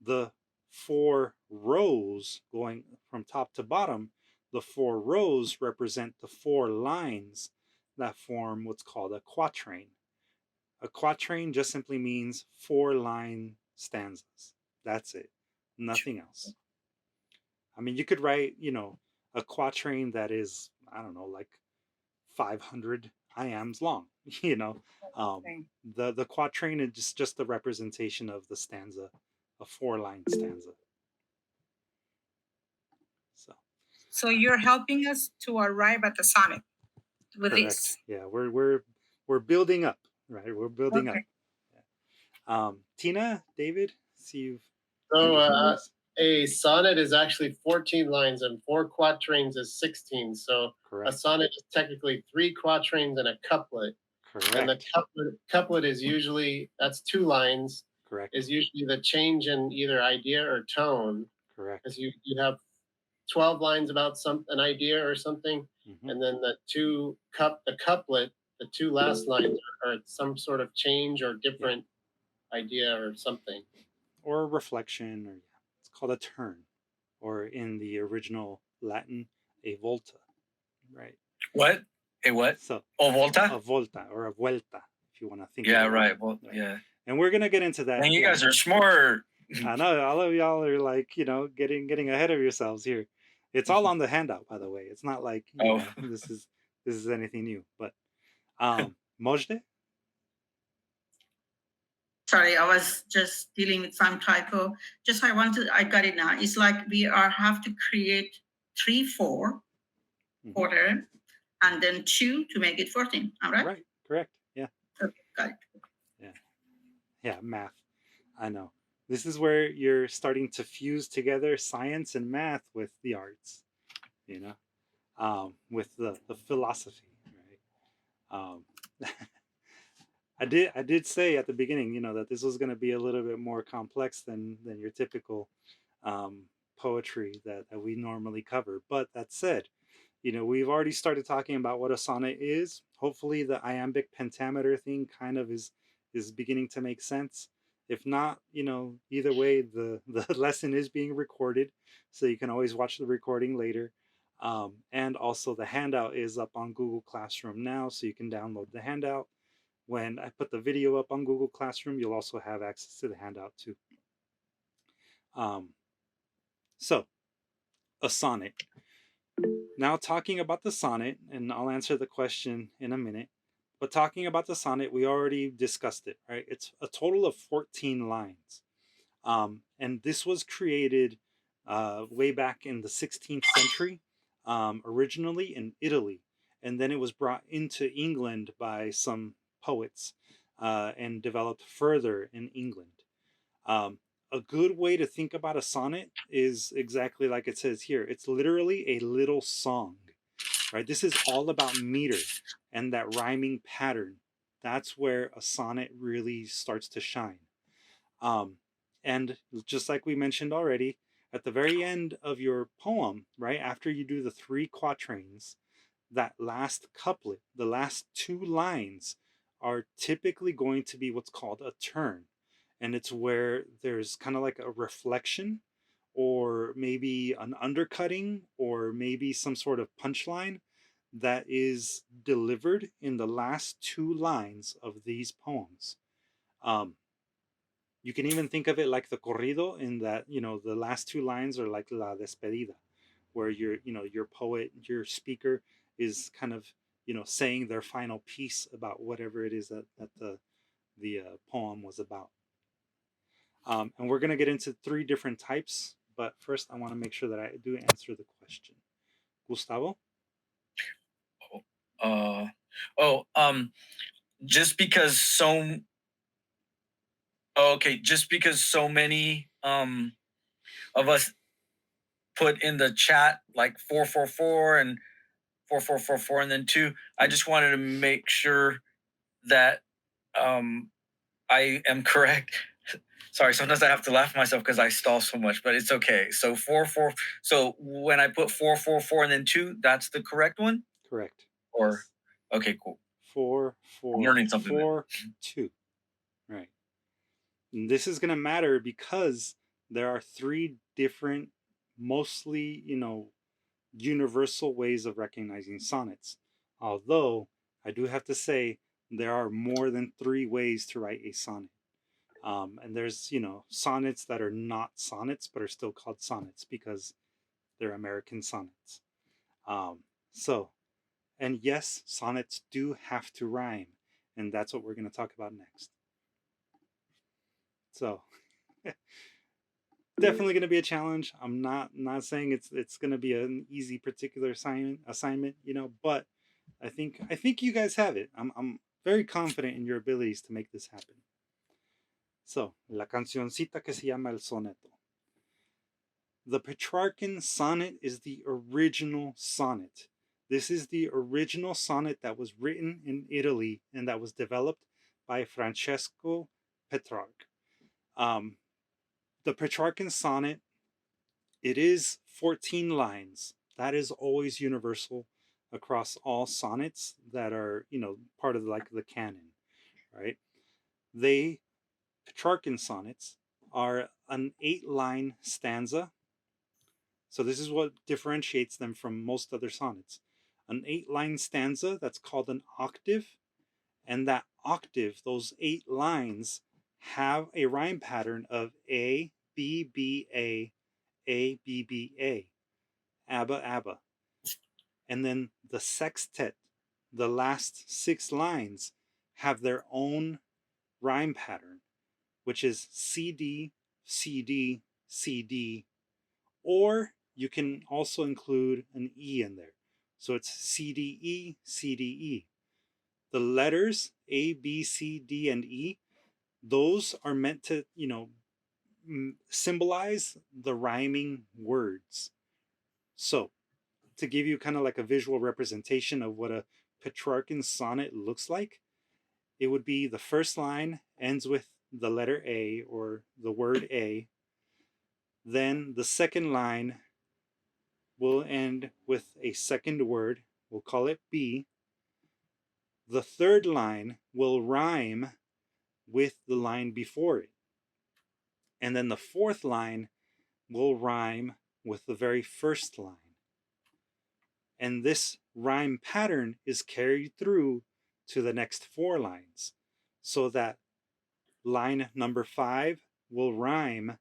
the 4 rows going from top to bottom, the 4 rows represent the 4 lines that form what's called a quatrain. A quatrain just simply means 4-line stanzas. That's it. Nothing else. I mean, you could write, you know, a quatrain that is, I don't know, like 500 iambs long, you know. The quatrain is just the representation of the stanza, a 4-line stanza. So you're helping us to arrive at the sonnet with this. Yeah, we're building up, right? We're building up. Yeah. Tina, David, see you've. So a sonnet is actually 14 lines, and 4 quatrains is 16. So a sonnet is technically 3 quatrains and a couplet. Correct. And the couplet is usually, that's 2 lines. Correct. Is usually the change in either idea or tone. Correct. Because you have 12 lines about an idea or something, and then the couplet, the 2 last lines are some sort of change or different idea or something. Or a reflection, or it's called a turn, or in the original Latin, a volta, right? What? A what? So a volta? A volta or a vuelta, if you want to think. Yeah, of it. right. Well, yeah. And we're gonna get into that. And you guys are smart. I know all of y'all are like, you know, getting ahead of yourselves here. It's all on the handout, by the way. It's not like you know, this is anything new. But Mojde? Sorry, I was just dealing with some typo. I got it now. It's like we have to create 3, 4 quarter, and then 2 to make it 14. All right? Right, correct. Yeah. Okay, got it. Yeah, math. I know. This is where you're starting to fuse together science and math with the arts, you know, with the philosophy, right? I did say at the beginning, that this was going to be a little bit more complex than your typical um, poetry that we normally cover. But that said, we've already started talking about what a sonnet is. Hopefully, the iambic pentameter thing kind of is beginning to make sense. If not, either way, the lesson is being recorded, so you can always watch the recording later. And also, the handout is up on Google Classroom now, so you can download the handout. When I put the video up on Google Classroom, you'll also have access to the handout too. Um, so, a sonnet. Now, talking about the sonnet, and I'll answer the question in a minute, but talking about the sonnet, we already discussed it, right? It's a total of 14 lines. And this was created way back in the 16th century, originally in Italy. And then it was brought into England by some poets and developed further in England. A good way to think about a sonnet is exactly like it says here. It's literally a little song, right? This is all about meter and that rhyming pattern. That's where a sonnet really starts to shine. And just like we mentioned already, at the very end of your poem, right, after you do the 3 quatrains, that last couplet, the last 2 lines, are typically going to be what's called a turn. And it's where there's kind of like a reflection, or maybe an undercutting, or maybe some sort of punchline that is delivered in the last 2 lines of these poems. You can even think of it like the corrido, in that, the last 2 lines are like la despedida, where your poet, your speaker is kind of, saying their final piece about whatever it is that the poem was about. And we're going to get into 3 different types, but first I want to make sure that I do answer the question. Gustavo? Just because just because so many of us put in the chat like 444 and 4444 and then 2, I just wanted to make sure that I am correct. Sorry, sometimes I have to laugh at myself because I stall so much, but it's okay. So 4 so when I put 444 and then 2, that's the correct one? Correct. Or okay, cool. 4 4 I'm learning something 4 2. Right. And this is going to matter because there are 3 different, mostly, universal ways of recognizing sonnets. Although I do have to say there are more than 3 ways to write a sonnet. And there's, sonnets that are not sonnets but are still called sonnets because they're American sonnets. And yes, sonnets do have to rhyme, and that's what we're going to talk about next. So definitely going to be a challenge. I'm not saying it's going to be an easy particular assignment, but I think you guys have it. I'm very confident in your abilities to make this happen. So, la cancioncita que se llama El Soneto. The Petrarchan Sonnet is the original sonnet. This is the original sonnet that was written in Italy and that was developed by Francesco Petrarch. The Petrarchan Sonnet, it is 14 lines. That is always universal across all sonnets that are, part of like the canon, right? Petrarchan sonnets are an 8-line stanza. So this is what differentiates them from most other sonnets. An 8-line stanza that's called an octave, and that octave, those 8 lines, have a rhyme pattern of A, B, B, A, B, B, A, ABBA, ABBA. And then the sextet, the last 6 lines, have their own rhyme pattern, which is CD, CD, CD, or you can also include an E in there. So it's CDE, CDE. The letters A, B, C, D, and E, those are meant to, symbolize the rhyming words. So to give you kind of like a visual representation of what a Petrarchan sonnet looks like, it would be the first line ends with the letter A or the word A. Then the second line will end with a second word. We'll call it B. The third line will rhyme with the line before it. And then the fourth line will rhyme with the very first line. And this rhyme pattern is carried through to the next 4 lines, so that line number 5 will rhyme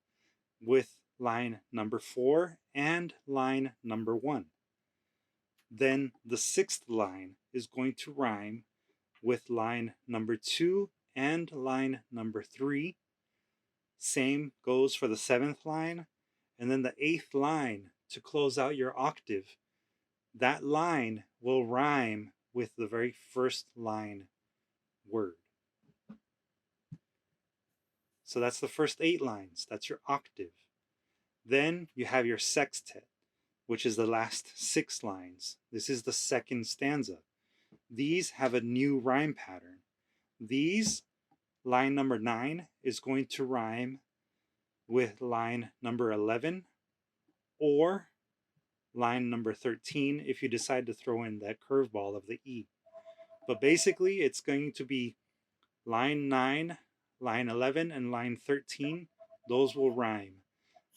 with line number 4 and line number 1. Then the 6th line is going to rhyme with line number 2 and line number 3. Same goes for the 7th line. And then the 8th line, to close out your octave, that line will rhyme with the very first line word. So that's the first 8 lines. That's your octave. Then you have your sextet, which is the last 6 lines. This is the second stanza. These have a new rhyme pattern. These, line number 9 is going to rhyme with line number 11 or line number 13 if you decide to throw in that curveball of the E. But basically it's going to be line 9, line 11, and line 13. Those will rhyme.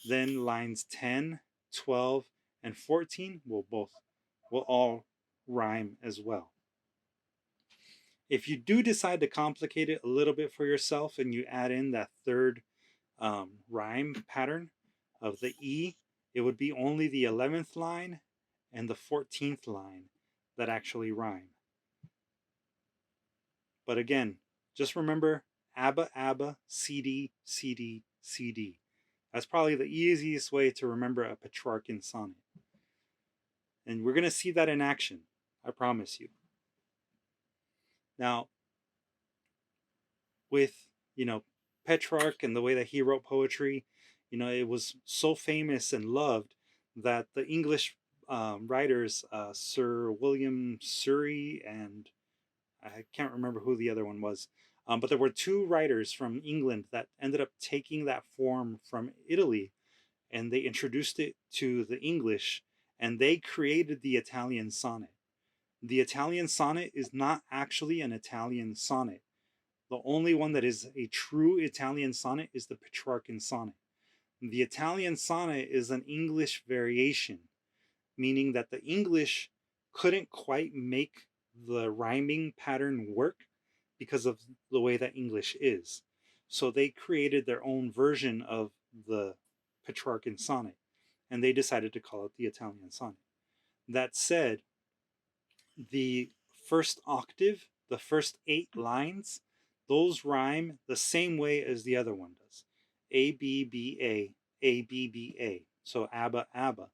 Then lines 10, 12, and 14 will all rhyme as well. If you do decide to complicate it a little bit for yourself and you add in that third rhyme pattern of the E, it would be only the 11th line and the 14th line that actually rhyme. But again, just remember ABBA, ABBA, CD, CD, CD. That's probably the easiest way to remember a Petrarchan sonnet. And we're going to see that in action, I promise you. Now, with, Petrarch and the way that he wrote poetry, it was so famous and loved that the English writers, Sir William Surrey, and I can't remember who the other one was, but there were 2 writers from England that ended up taking that form from Italy, and they introduced it to the English, and they created the Italian sonnet. The Italian sonnet is not actually an Italian sonnet. The only one that is a true Italian sonnet is the Petrarchan sonnet. The Italian sonnet is an English variation, meaning that the English couldn't quite make the rhyming pattern work because of the way that English is. So they created their own version of the Petrarchan sonnet, and they decided to call it the Italian sonnet. That said, the first octave, the first 8 lines, those rhyme the same way as the other one does. A, B, B, A, A, B, B, A. So ABBA, ABBA.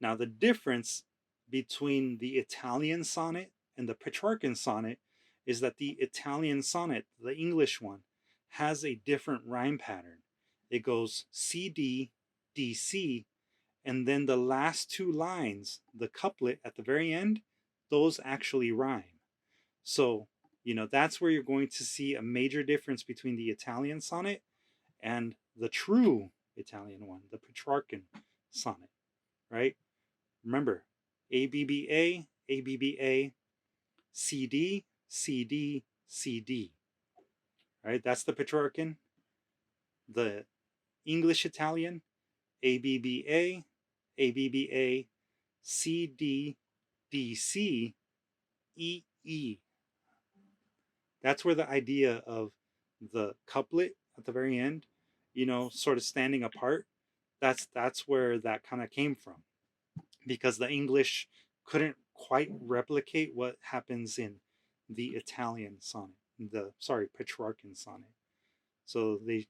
Now the difference between the Italian sonnet and the Petrarchan sonnet is that the Italian sonnet, the English one, has a different rhyme pattern. It goes CD, DC, and then the last 2 lines, the couplet at the very end, those actually rhyme. So, that's where you're going to see a major difference between the Italian sonnet and the true Italian one, the Petrarchan sonnet, right? Remember, ABBA, ABBA, CD, CD, CD, right? That's the Petrarchan. The English Italian, ABBA, ABBA, CD, DC, EE. That's where the idea of the couplet at the very end, sort of standing apart, that's where that kind of came from. Because the English couldn't quite replicate what happens in the Italian sonnet, Petrarchan sonnet. So they,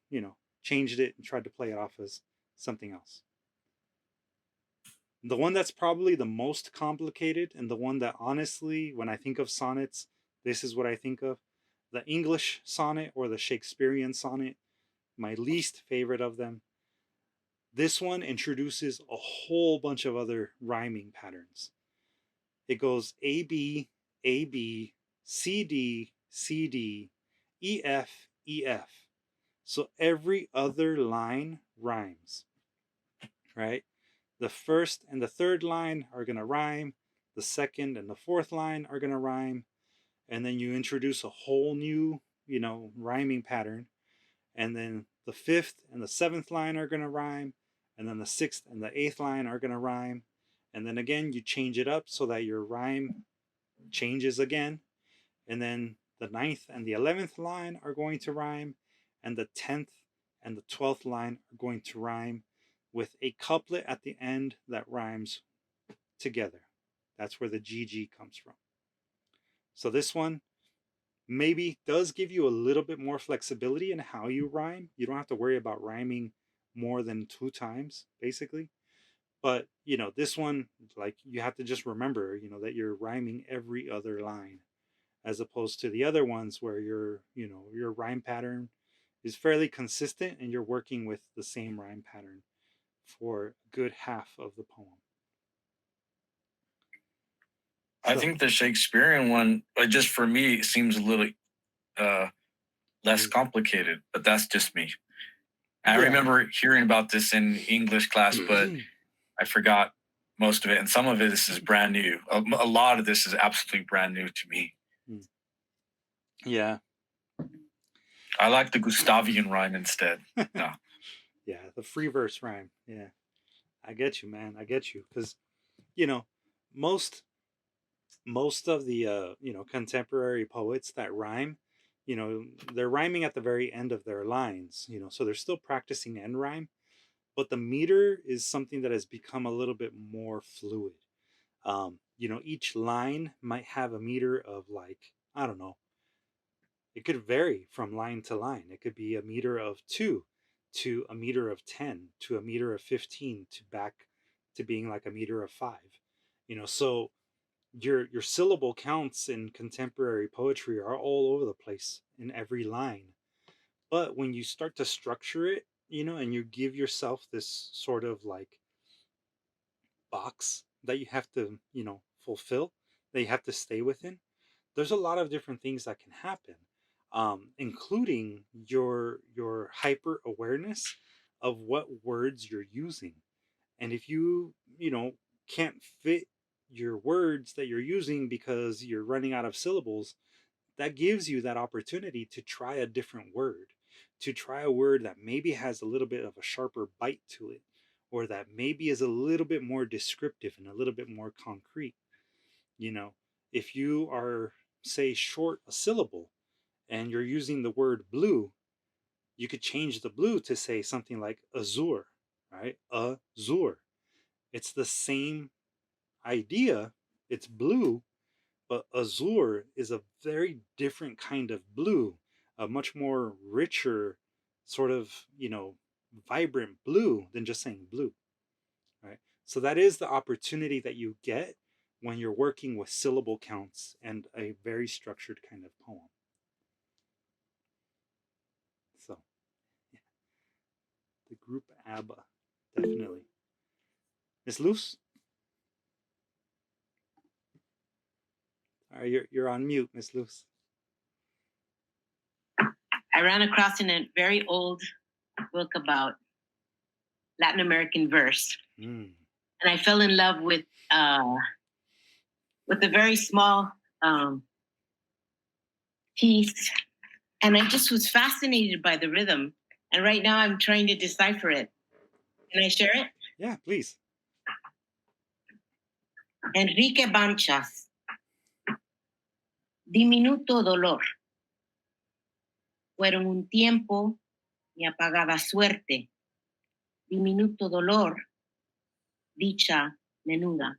changed it and tried to play it off as something else. The one that's probably the most complicated, and the one that honestly, when I think of sonnets, this is what I think of. The English sonnet or the Shakespearean sonnet, my least favorite of them. This one introduces a whole bunch of other rhyming patterns. It goes AB, AB, CD, C, D, E, F, E, F. So every other line rhymes, right? The first and the third line are going to rhyme. The second and the fourth line are going to rhyme. And then you introduce a whole new, rhyming pattern. And then the fifth and the seventh line are going to rhyme. And then the sixth and the eighth line are going to rhyme. And then again, you change it up so that your rhyme changes again. And then the ninth and the 11th line are going to rhyme. And the 10th and the 12th line are going to rhyme with a couplet at the end that rhymes together. That's where the GG comes from. So this one maybe does give you a little bit more flexibility in how you rhyme. You don't have to worry about rhyming more than 2 times, basically. But, this one, like, you have to just remember, that you're rhyming every other line, as opposed to the other ones where your rhyme pattern is fairly consistent and you're working with the same rhyme pattern for a good half of the poem. I think the Shakespearean one, just for me, seems a little less complicated, but that's just me. I remember hearing about this in English class, but I forgot most of it. And some of it, this is brand new. A lot of this is absolutely brand new to me. Yeah. I like the Gustavian rhyme instead. No. Yeah, the free verse rhyme. Yeah. I get you, man. I get you. Because, most of the, contemporary poets that rhyme, they're rhyming at the very end of their lines, so they're still practicing end rhyme. But the meter is something that has become a little bit more fluid. Each line might have a meter of, like, I don't know. It could vary from line to line. It could be a meter of 2 to a meter of 10 to a meter of 15 to back to being like a meter of 5. So your syllable counts in contemporary poetry are all over the place in every line. But when you start to structure it, and you give yourself this sort of like box that you have to, fulfill, that you have to stay within, there's a lot of different things that can happen, including your hyper awareness of what words you're using. And if you can't fit your words that you're using because you're running out of syllables, that gives you that opportunity to try a different word, to try a word that maybe has a little bit of a sharper bite to it, or that maybe is a little bit more descriptive and a little bit more concrete. If you are, say, short a syllable and you're using the word blue, you could change the blue to say something like azure, right? Azure. It's the same idea. It's blue, but azure is a very different kind of blue, a much more richer, sort of, vibrant blue than just saying blue, right? So that is the opportunity that you get when you're working with syllable counts and a very structured kind of poem. So, yeah. The group ABBA, definitely. Miss Luz? All right, you're on mute, Miss Luz. I ran across in a very old book about Latin American verse, and I fell in love with a very small piece, and I just was fascinated by the rhythm. And right now, I'm trying to decipher it. Can I share it? Yeah, please. Enrique Banchas, diminuto dolor. Fueron un tiempo mi apagada suerte, diminuto dolor, dicha menuda.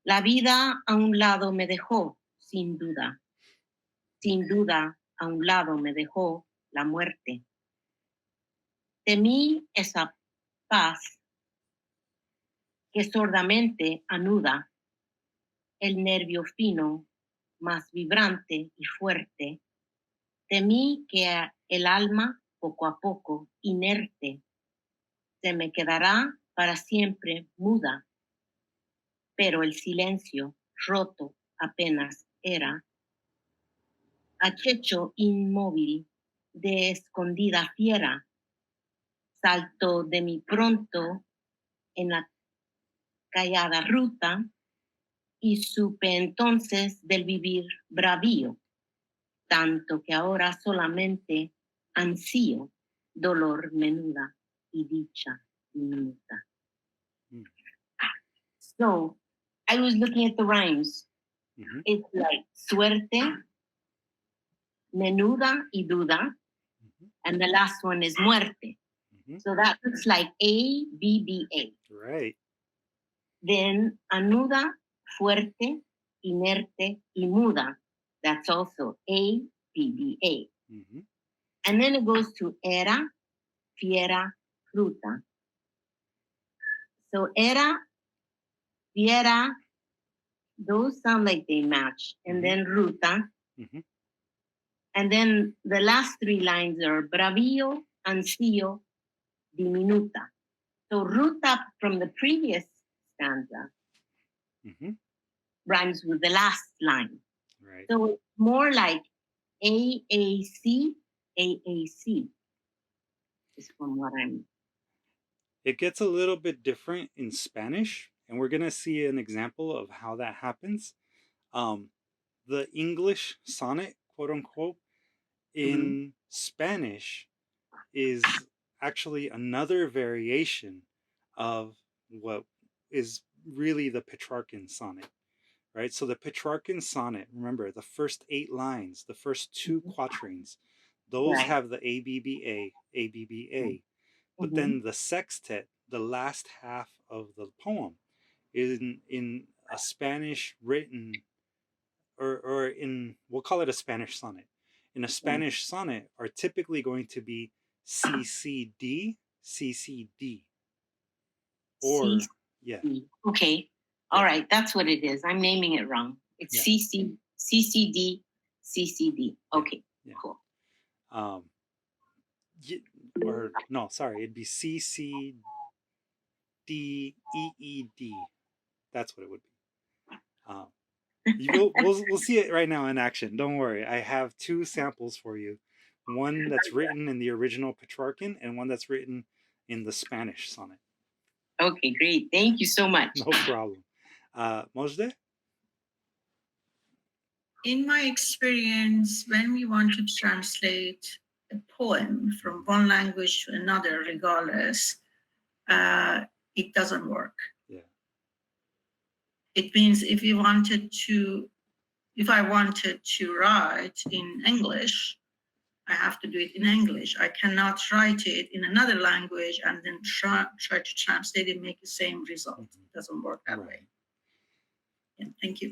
La vida a un lado me dejó, sin duda a un lado me dejó la muerte. Temí esa paz que sordamente anuda el nervio fino, más vibrante y fuerte. Temí que el alma, poco a poco, inerte, se me quedará para siempre muda, pero el silencio roto apenas era. acecho inmóvil de escondida fiera, saltó de mi pronto en la callada ruta y supe entonces del vivir bravío, tanto que ahora solamente ansío dolor menuda y dicha diminuta. So I was looking at the rhymes. It's like suerte, menuda y duda, and the last one is muerte. So that looks like A, B, B, A. Right. Then anuda, fuerte, inerte y muda. That's also A, B, B, A. And then it goes to era, fiera, fruta. So era, fiera, those sound like they match. And then ruta. And then the last three lines are bravío, ansío, diminuta. So ruta from the previous stanza rhymes with the last line. Right. So it's more like AAC, AAC is from what I'm. It gets a little bit different in Spanish, and we're going to see an example of how that happens. The English sonnet, quote unquote, in Spanish is actually another variation of what is really the Petrarchan sonnet, right? So the Petrarchan sonnet, remember the first 8 lines, the first 2 quatrains, those have the ABBA, ABBA. But then the sextet, the last half of the poem, in a Spanish written, or in, we'll call it a Spanish sonnet. In a Spanish sonnet are typically going to be CCD, CCD. Or, yeah. Okay. All right. That's what it is. I'm naming it wrong. It's CC, CCD, CCD. Okay. Cool. Or no, sorry, it'd be CCDEED. That's what it would be. We'll see it right now in action. Don't worry. I have 2 samples for you. One that's written in the original Petrarchan and one that's written in the Spanish sonnet. Okay, great. Thank you so much. No problem. Mojde? In my experience, when we want to translate a poem from one language to another, regardless, it doesn't work. Yeah. It means if I wanted to write in English, I have to do it in English. I cannot write it in another language and then try to translate it and make the same result. It doesn't work that way. Yeah, thank you.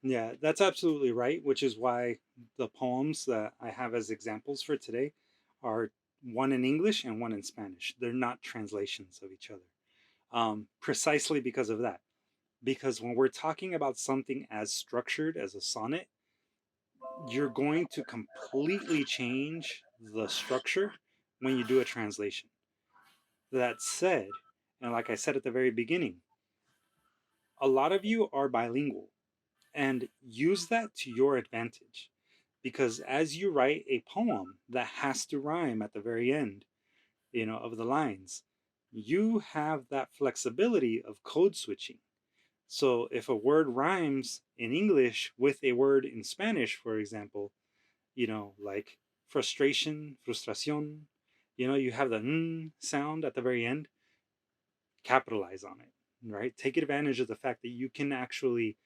Yeah, that's absolutely right, which is why the poems that I have as examples for today are one in English and one in Spanish. They're not translations of each other. Precisely because of that. Because when we're talking about something as structured as a sonnet, you're going to completely change the structure when you do a translation. That said, and like I said at the very beginning, a lot of you are bilingual, and use that to your advantage. Because as you write a poem that has to rhyme at the very end, of the lines, you have that flexibility of code switching. So if a word rhymes in English with a word in Spanish, for example, like frustration, frustración, you have the n sound at the very end, capitalize on it, right? Take advantage of the fact that you can actually,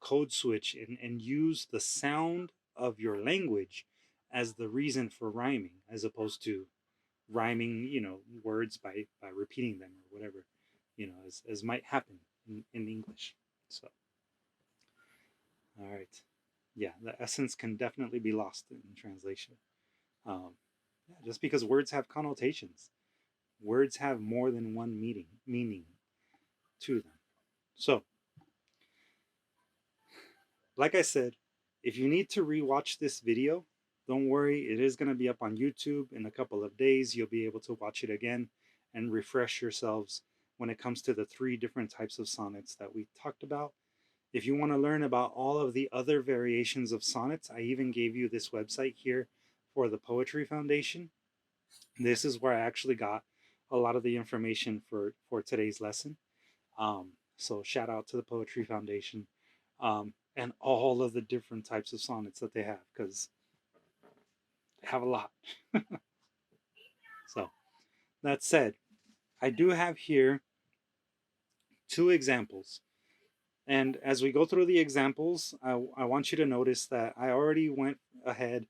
code switch and use the sound of your language as the reason for rhyming, as opposed to rhyming, words by repeating them or whatever, as might happen in English. So, all right. Yeah, the essence can definitely be lost in translation. Just because words have connotations, words have more than one meaning to them. So, like I said, if you need to rewatch this video, don't worry, it is going to be up on YouTube in a couple of days. You'll be able to watch it again and refresh yourselves when it comes to the 3 different types of sonnets that we talked about. If you want to learn about all of the other variations of sonnets, I even gave you this website here for the Poetry Foundation. This is where I actually got a lot of the information for today's lesson. So shout out to the Poetry Foundation and all of the different types of sonnets that they have, because they have a lot. So that said, I do have here 2 examples. And as we go through the examples, I want you to notice that I already went ahead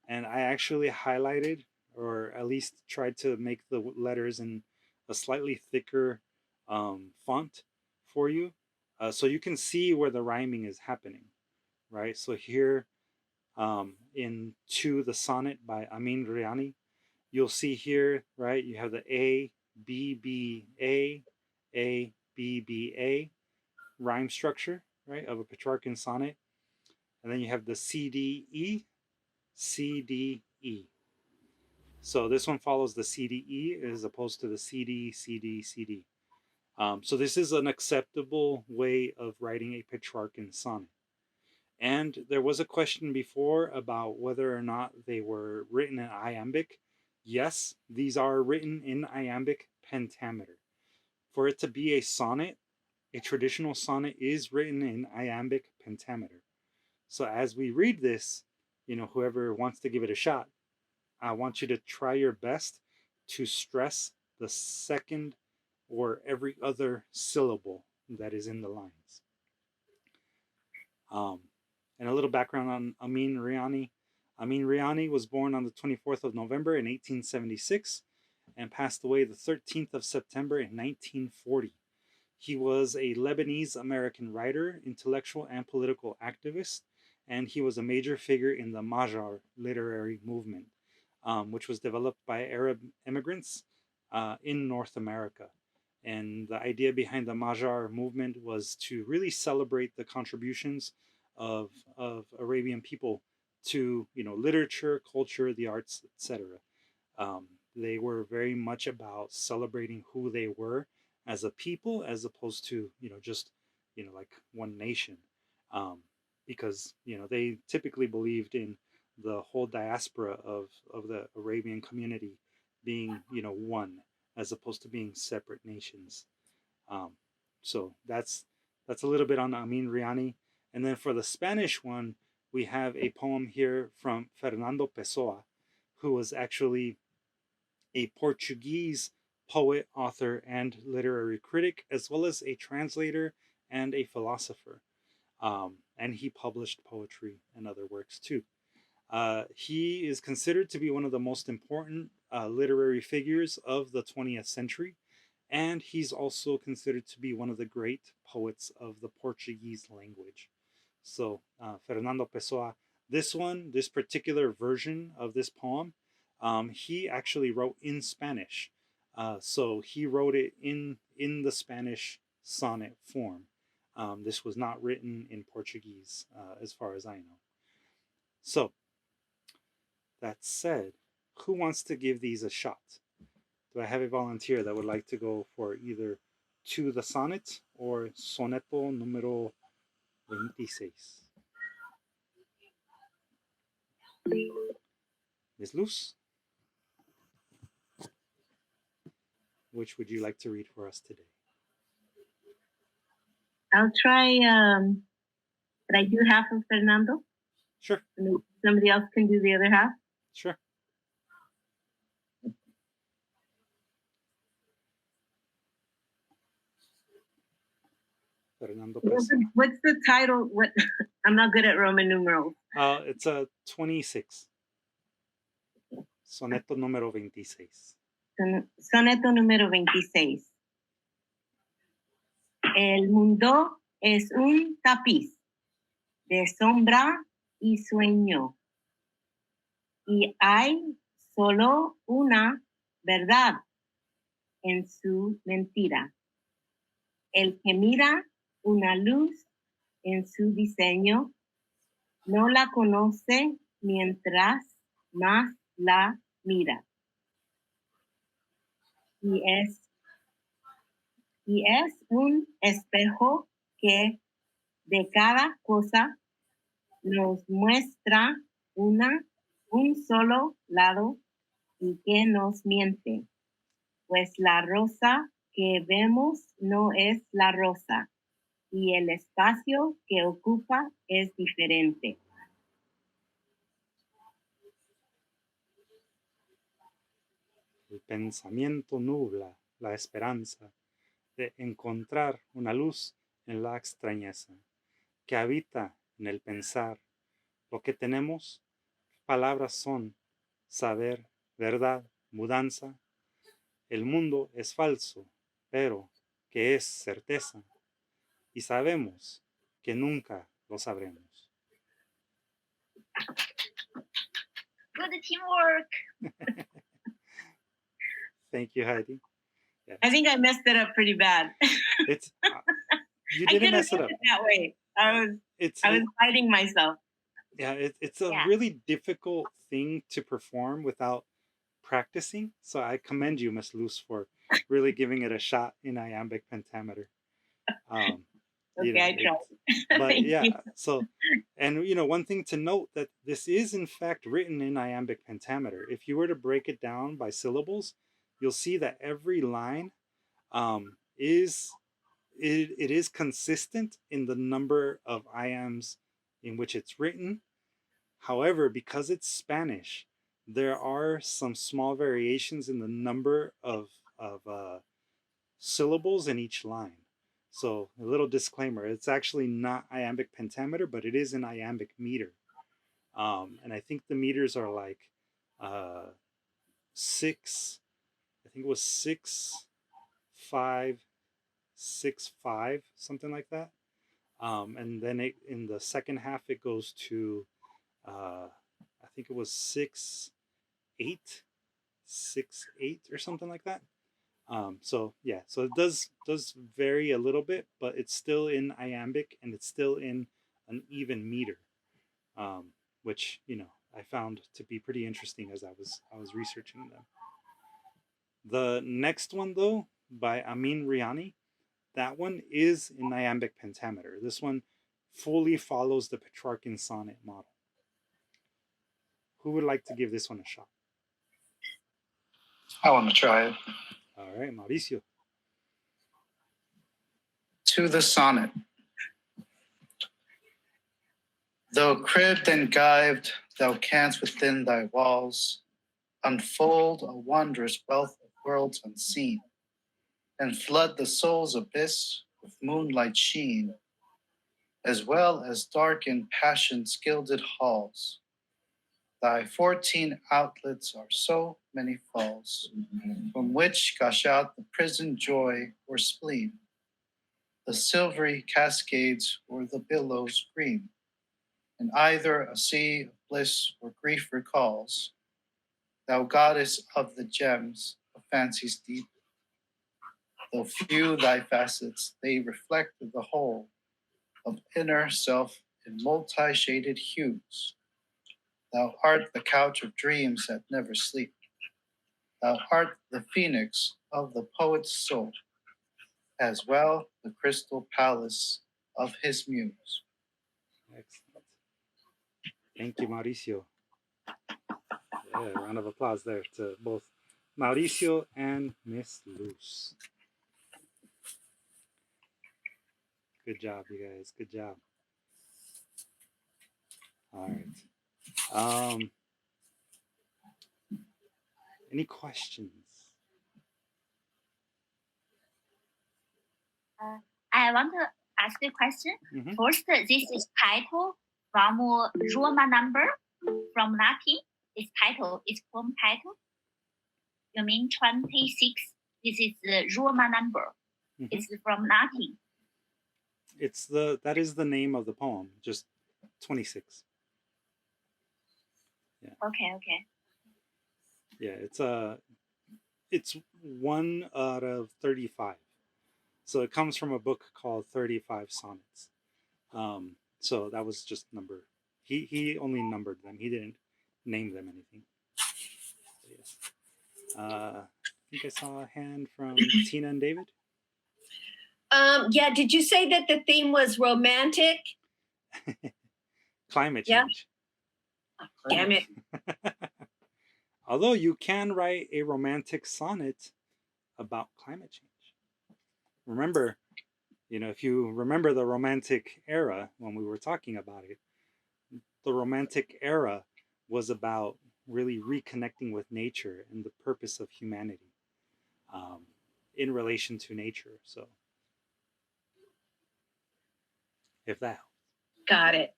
and I actually highlighted, or at least tried to make the letters in a slightly thicker font for you, so you can see where the rhyming is happening, right? So here in To the Sonnet by Amin Riani, you'll see here, right, you have the A, B, B, A, B, B, A rhyme structure, right, of a Petrarchan sonnet. And then you have the C, D, E, C, D, E. So this one follows the C, D, E as opposed to the C, D, C, D, C, D. So this is an acceptable way of writing a Petrarchan sonnet. And there was a question before about whether or not they were written in iambic. Yes, these are written in Iambic Pentameter. For it to be a sonnet, a traditional sonnet is written in Iambic Pentameter. So as we read this, whoever wants to give it a shot, I want you to try your best to stress the second or every other syllable that is in the lines. And a little background on Amin Riani. Amin Riani was born on the 24th of November in 1876 and passed away the 13th of September in 1940. He was a Lebanese American writer, intellectual, and political activist, and he was a major figure in the Magyar literary movement, which was developed by Arab immigrants in North America. And the idea behind the Magyar movement was to really celebrate the contributions of Arabian people to literature, culture, the arts, etc. They were very much about celebrating who they were as a people, as opposed to just like one nation, because they typically believed in the whole diaspora of the Arabian community being one, as opposed to being separate nations. So that's a little bit on Amin Riani. And then for the Spanish one, we have a poem here from Fernando Pessoa, who was actually a Portuguese poet, author, and literary critic, as well as a translator and a philosopher. And he published poetry and other works too. He is considered to be one of the most important literary figures of the 20th century, and he's also considered to be one of the great poets of the Portuguese language. So Fernando Pessoa, this particular version of this poem, he actually wrote in Spanish. So he wrote it in the Spanish sonnet form. This was not written in Portuguese, as far as I know. So, that said, who wants to give these a shot? Do I have a volunteer that would like to go for either To the Sonnet or Soneto número 26? Ms. Luz? Which would you like to read for us today? I'll try, but I do half of Fernando. Sure. And somebody else can do the other half. Sure. Fernando Pessoa. What's the title? What? I'm not good at Roman numerals. It's a 26. Soneto número 26. Soneto número 26. El mundo es un tapiz de sombra y sueño. Y hay solo una verdad en su mentira. El que mira una luz en su diseño no la conoce mientras más la mira. Y es un espejo que de cada cosa nos muestra un solo lado y que nos miente, pues la rosa que vemos no es la rosa y el espacio que ocupa es diferente. El pensamiento nubla la esperanza de encontrar una luz en la extrañeza que habita en el pensar. Lo que tenemos, palabras son, saber, verdad, mudanza. El mundo es falso, pero que es certeza. Y sabemos que nunca lo sabremos. Good teamwork. Thank you, Heidi. Yeah. I think I messed it up pretty bad. It's you I didn't couldn't mess it do up. it that way. I was fighting myself. Yeah, it's a Yeah. really difficult thing to perform without practicing. So I commend you, Miss Luz, for really giving it a shot in Iambic Pentameter. Okay, I tried. But Thank yeah, you. so, and one thing to note that this is in fact written in Iambic Pentameter. If you were to break it down by syllables, you'll see that every line is consistent in the number of iambs in which it's written. However, because it's Spanish, there are some small variations in the number of syllables in each line. So a little disclaimer, it's actually not iambic pentameter, but it is an iambic meter. And I think the meters are like 6, I think it was 6, 5, 6, 5, something like that. And then in the second half, it goes to, I think it was 6, 8, 6, 8 or something like that. So yeah, so it does vary a little bit, but it's still in iambic and it's still in an even meter, which I found to be pretty interesting as I was researching them. The next one though, by Amin Riani, that one is in iambic pentameter. This one fully follows the Petrarchan Sonnet model. Who would like to give this one a shot? I want to try it. All right, Mauricio. To the sonnet. Though cribbed and gyved, thou canst within thy walls unfold a wondrous wealth of worlds unseen, and flood the soul's abyss with moonlight sheen, as well as darken passion's gilded halls. Thy 14 outlets are so many falls, from which gush out the prisoned joy or spleen, the silvery cascades or the billows green, and either a sea of bliss or grief recalls. Thou goddess of the gems of fancy's deep, though few thy facets, they reflect the whole of inner self in multi-shaded hues. Thou art the couch of dreams that never sleep. Thou art the phoenix of the poet's soul, as well the crystal palace of his muse. Excellent. Thank you, Mauricio. Yeah, round of applause there to both Mauricio and Miss Luz. Good job, you guys. Good job. All right. Any questions? I want to ask a question. Mhm. First, this is title from Roman number from Latin. This title is poem title. You mean 26? This is the Roman number. Mhm. It's from Latin. That is the name of the poem, just 26. Yeah. Okay. Yeah, it's 1 out of 35. So it comes from a book called 35 Sonnets. So that was just number. He only numbered them. He didn't name them anything. So yes. I think I saw a hand from Tina and David. Yeah, did you say that the theme was romantic? Climate Yeah. change. Damn it. Although you can write a romantic sonnet about climate change. Remember, if you remember the Romantic era when we were talking about it, the Romantic era was about really reconnecting with nature and the purpose of humanity in relation to nature. So, if that helps. Got it.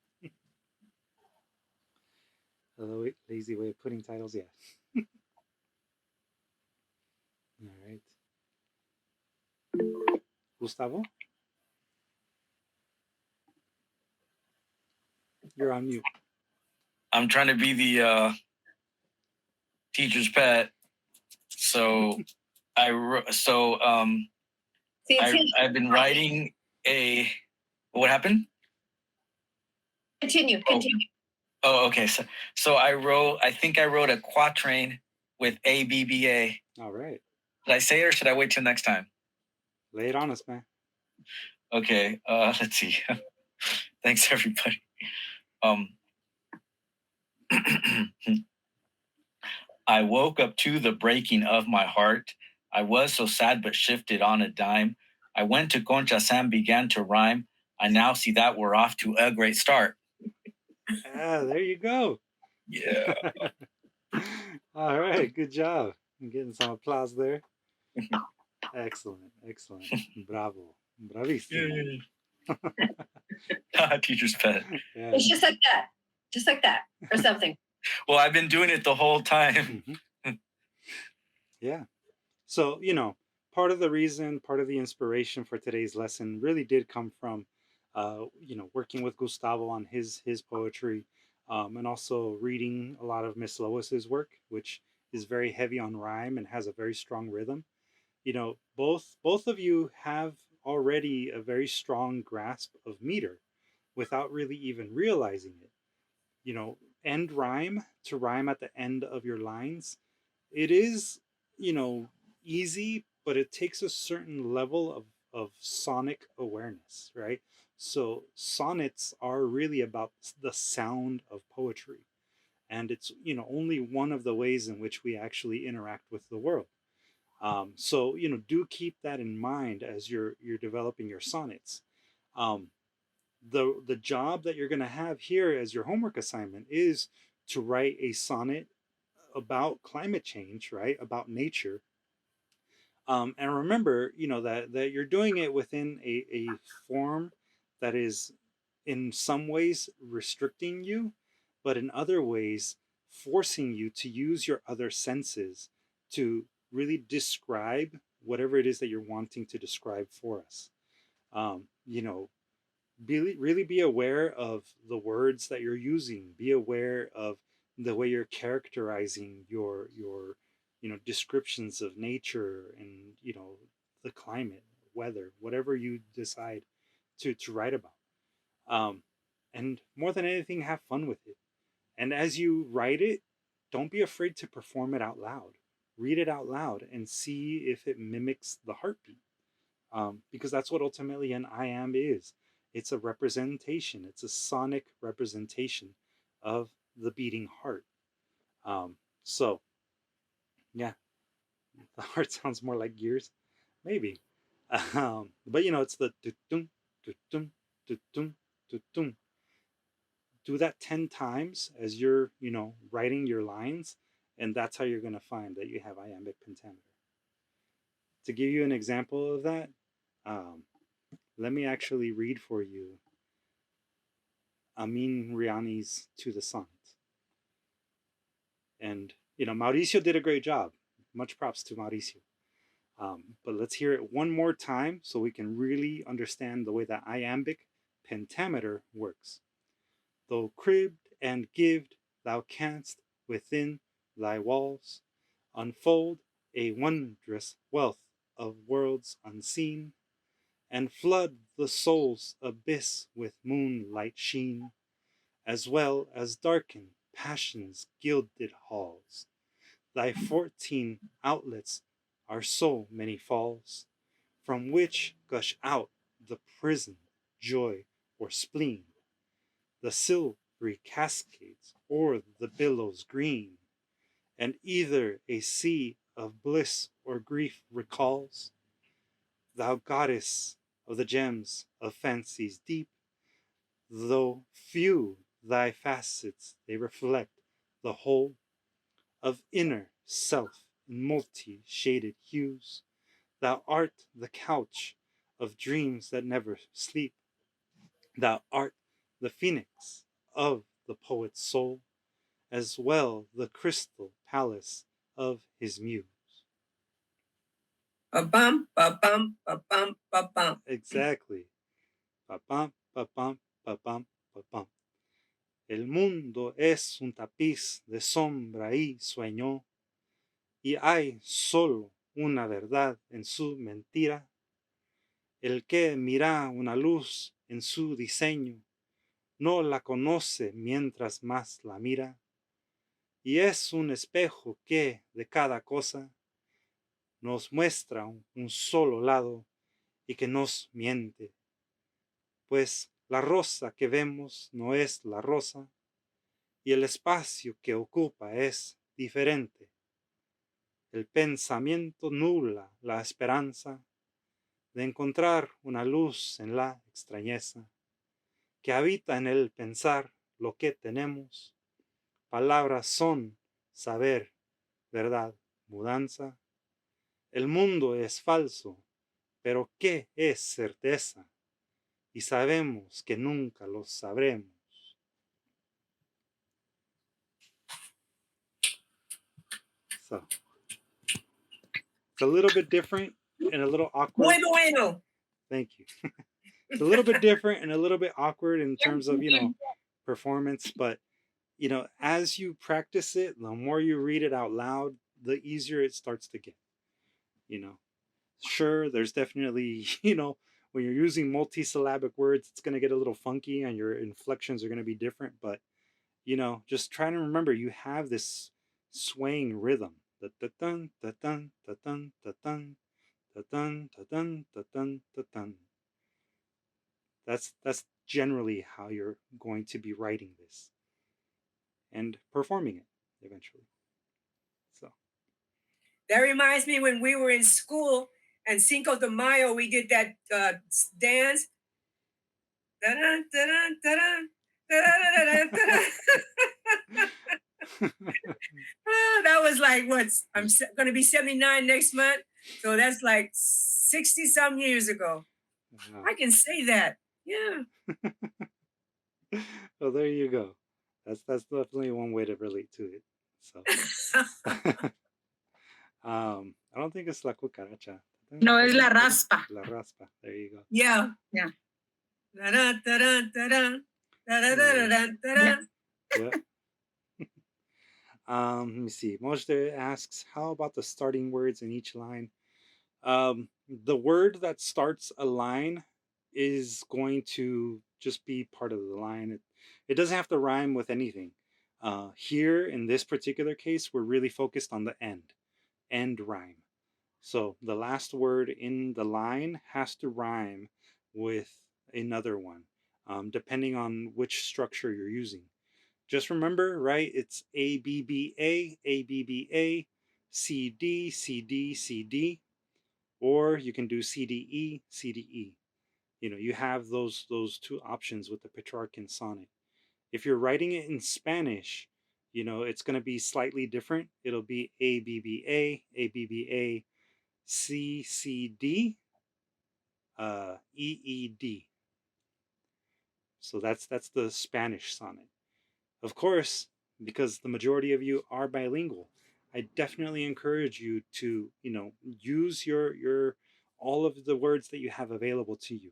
A lazy way of putting titles, yeah. All right. Gustavo? You're on mute. I'm trying to be the teacher's pet. So I've been writing a. What happened? Continue. Oh, okay. So I think I wrote a quatrain with ABBA. All right. Did I say it or should I wait till next time? Lay it on us, man. Okay. Let's see. Thanks, everybody. I woke up to the breaking of my heart. I was so sad but shifted on a dime. I went to Conchas and began to rhyme. I now see that we're off to a great start. There you go. Yeah. All right, good job. I'm getting some applause there. Excellent. Bravo. Bravissimo. Teacher's pet. Yeah. It's just like that, or something. Well, I've been doing it the whole time. Yeah. So, part of the reason, part of the inspiration for today's lesson really did come from, working with Gustavo on his poetry, and also reading a lot of Miss Lois's work, which is very heavy on rhyme and has a very strong rhythm. Both of you have already a very strong grasp of meter without really even realizing it. End rhyme to rhyme at the end of your lines. It is, easy, but it takes a certain level of sonic awareness, right? So sonnets are really about the sound of poetry. And it's, only one of the ways in which we actually interact with the world. So, do keep that in mind as you're developing your sonnets. The job that you're going to have here as your homework assignment is to write a sonnet about climate change, right? About nature. And remember, that you're doing it within a form that is in some ways restricting you, but in other ways forcing you to use your other senses to really describe whatever it is that you're wanting to describe for us. Really be aware of the words that you're using. Be aware of the way you're characterizing your descriptions of nature and the climate, weather, whatever you decide to write about. And more than anything, have fun with it. And as you write it, don't be afraid to perform it out loud. Read it out loud and see if it mimics the heartbeat, because that's what ultimately an iamb is. It's a representation. It's a sonic representation of the beating heart. So, yeah, the heart sounds more like gears, maybe. But it's the do-dum, do-dum, do-dum, do-dum. Do that 10 times as you're, writing your lines, and that's how you're going to find that you have iambic pentameter. To give you an example of that, let me actually read for you Amin Riani's To the Sonnet. And, Mauricio did a great job. Much props to Mauricio. But let's hear it one more time so we can really understand the way that iambic pentameter works. Though cribbed and gived thou canst within thy walls unfold a wondrous wealth of worlds unseen, and flood the soul's abyss with moonlight sheen, as well as darken passion's gilded halls. Thy 14 outlets are so many falls from which gush out the prison, joy, or spleen, the silvery cascades or the billows green, and either a sea of bliss or grief recalls, thou goddess of the gems of fancies deep, though few thy facets they reflect the whole of inner self in multi-shaded hues, thou art the couch of dreams that never sleep, thou art the phoenix of the poet's soul, as well the crystal palace of his muse. Ba-bum, ba-bum, ba-bum, ba-bum. Exactly. Ba-bum, ba-bum, ba-bum, ba-bum. El mundo es un tapiz de sombra y sueño, y hay solo una verdad en su mentira. El que mira una luz en su diseño, no la conoce mientras más la mira, y es un espejo que de cada cosa nos muestra un solo lado y que nos miente, pues la rosa que vemos no es la rosa y el espacio que ocupa es diferente. El pensamiento nubla la esperanza de encontrar una luz en la extrañeza que habita en el pensar lo que tenemos. Palabras son saber, verdad, mudanza. El mundo es falso, pero ¿qué es certeza? Y sabemos que nunca lo sabremos. So, it's a little bit different and a little awkward. Muy bueno. Thank you. It's a little bit different and a little bit awkward in terms of, performance, but, as you practice it, the more you read it out loud, the easier it starts to get, Sure, there's definitely, when you're using multisyllabic words, it's going to get a little funky and your inflections are going to be different, but, just try to remember you have this swaying rhythm. Da-da-dun, da-dun, da-dun, da-dun, da-dun, da-dun, da-dun, da-dun. That's generally how you're going to be writing this and performing it eventually. So That reminds me when we were in school and Cinco de Mayo, we did that dance. Da-dun, da-dun, da-dun, da-dun, da-dun, oh, that was like I'm going to be 79 next month, so that's like 60 some years ago. Wow. I can say that. Yeah. Well, there you go. That's definitely one way to relate to it. So I don't think it's la cucaracha. No, es la raspa. La raspa. There you go. Yeah. Yeah. Yeah. Let me see. Mojde asks, how about the starting words in each line? The word that starts a line is going to just be part of the line. It doesn't have to rhyme with anything. Here, in this particular case, we're really focused on the end rhyme. So the last word in the line has to rhyme with another one, depending on which structure you're using. Just remember, right, it's A-B-B-A, A-B-B-A, C-D, C-D, C-D, or you can do C-D-E, C-D-E. You have those two options with the Petrarchan sonnet. If you're writing it in Spanish, it's going to be slightly different. It'll be A-B-B-A, A-B-B-A, C-C-D, E-E-D. So that's the Spanish sonnet. Of course, because the majority of you are bilingual, I definitely encourage you to, use your all of the words that you have available to you.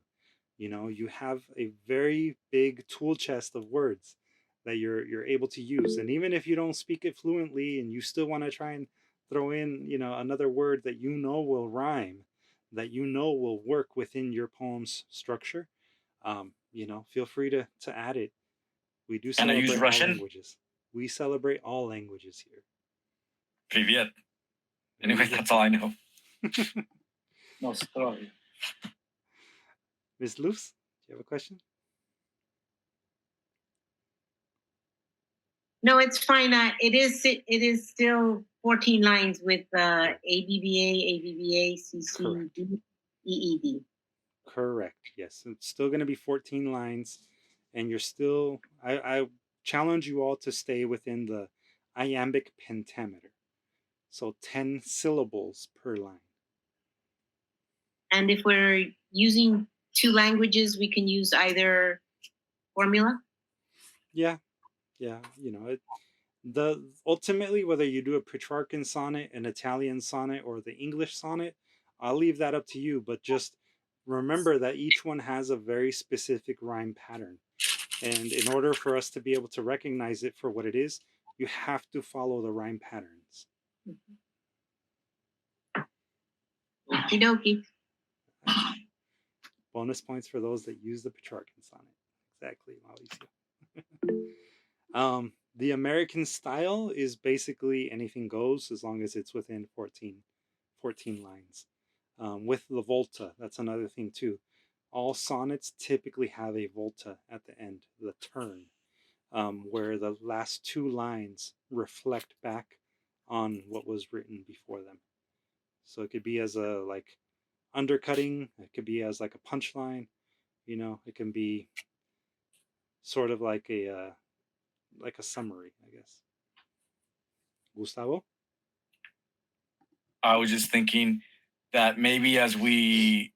You have a very big tool chest of words that you're able to use. And even if you don't speak it fluently and you still want to try and throw in, another word that will rhyme, that will work within your poem's structure, feel free to add it. We do Can I use celebrate all Russian? languages. We celebrate all languages here. Привет. Anyway, that's all I know. Nostrovia. Miss Luce, do you have a question? No, it's fine. It is still 14 lines with ABBA, CC, EED. Correct. Yes, it's still going to be 14 lines, and you're still. I challenge you all to stay within the Iambic Pentameter, so 10 syllables per line. And if we're using two languages, we can use either formula. Yeah, you know, ultimately whether you do a Petrarchan sonnet, an Italian sonnet, or the English sonnet, I'll leave that up to you. But just remember that each one has a very specific rhyme pattern, and in order for us to be able to recognize it for what it is, you have to follow the rhyme patterns. Okie dokie. Bonus points for those that use the Petrarchan sonnet. Exactly, Mauricio. The American style is basically anything goes as long as it's within 14 lines. With the volta, that's another thing too. All sonnets typically have a volta at the end, the turn, where the last two lines reflect back on what was written before them. So it could be as a like undercutting, it could be as like a punchline, you know, it can be sort of like a summary, I guess. Gustavo? I was just thinking that maybe as we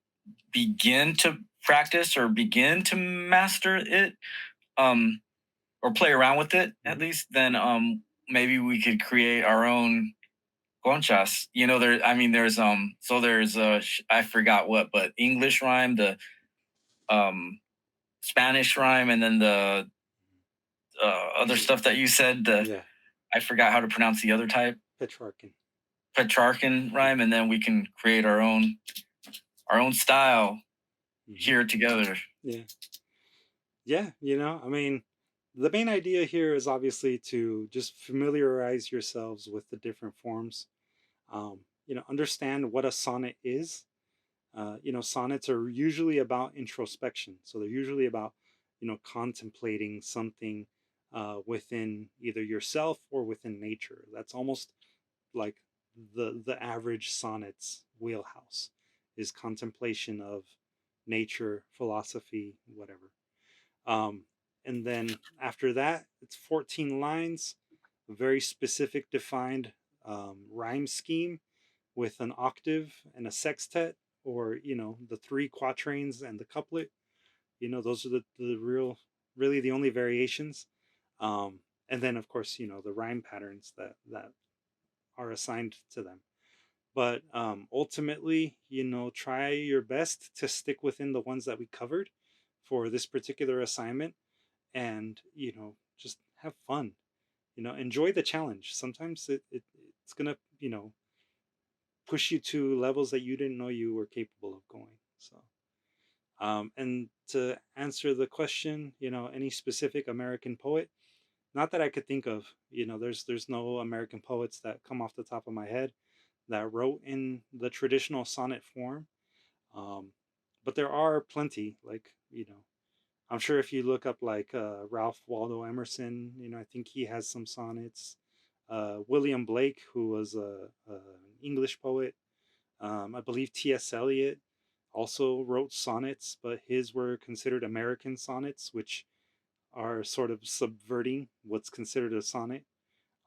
begin to practice or begin to master it, or play around with it at least, then maybe we could create our own conchas. You know, there's I forgot what, but English rhyme, the Spanish rhyme, and then the other stuff that you said. I forgot how to pronounce the other type. Petrarchan rhyme, and then we can create our own style here together. Yeah, you know, I mean, the main idea here is obviously to just familiarize yourselves with the different forms. You know, understand what a sonnet is. You know, sonnets are usually about introspection, so they're usually about, you know, contemplating something within either yourself or within nature. That's almost like the average sonnet's wheelhouse is contemplation of nature, philosophy, whatever. And then after that, it's 14 lines, a very specific defined rhyme scheme with an octave and a sextet, or, you know, the three quatrains and the couplet. You know, those are really the only variations. And then, of course, you know, the rhyme patterns that are assigned to them. But ultimately, you know, try your best to stick within the ones that we covered for this particular assignment, and, you know, just have fun. You know, enjoy the challenge. Sometimes it's gonna, you know, push you to levels that you didn't know you were capable of going. So and to answer the question, you know, any specific American poet, not that I could think of. You know, there's no American poets that come off the top of my head that wrote in the traditional sonnet form. Um, but there are plenty, like, you know, I'm sure if you look up like Ralph Waldo Emerson, you know, I think he has some sonnets. William Blake, who was an English poet, I believe T.S. Eliot also wrote sonnets, but his were considered American sonnets, which are sort of subverting what's considered a sonnet.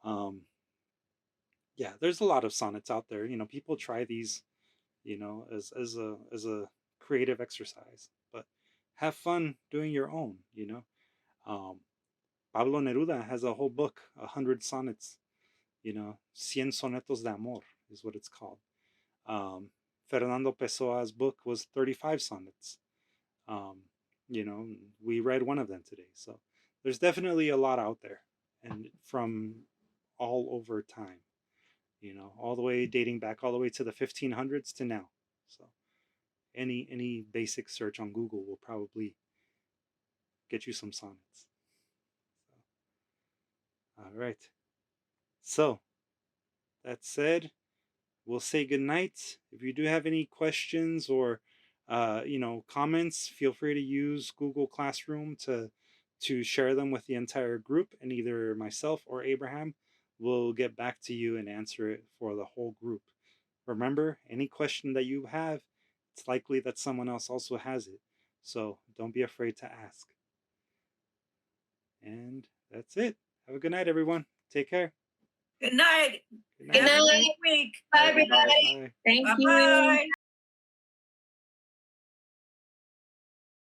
Um, yeah, there's a lot of sonnets out there. You know, people try these, you know, as a creative exercise, but have fun doing your own. You know, Pablo Neruda has a whole book, 100 sonnets. You know, 100 sonetos de amor is what it's called. Fernando Pessoa's book was 35 sonnets. You know, we read one of them today. So there's definitely a lot out there, and from all over time, you know, all the way dating back all the way to the 1500s to now. So any basic search on Google will probably get you some sonnets. All right. So that said, we'll say goodnight. If you do have any questions or you know, comments, feel free to use Google Classroom to share them with the entire group, and either myself or Abraham will get back to you and answer it for the whole group. Remember, any question that you have, it's likely that someone else also has it. So don't be afraid to ask. And that's it. Have a good night, everyone. Take care. Good night. Good Good Have a night. great week. Bye, everybody. Bye. Thank you. Bye-bye.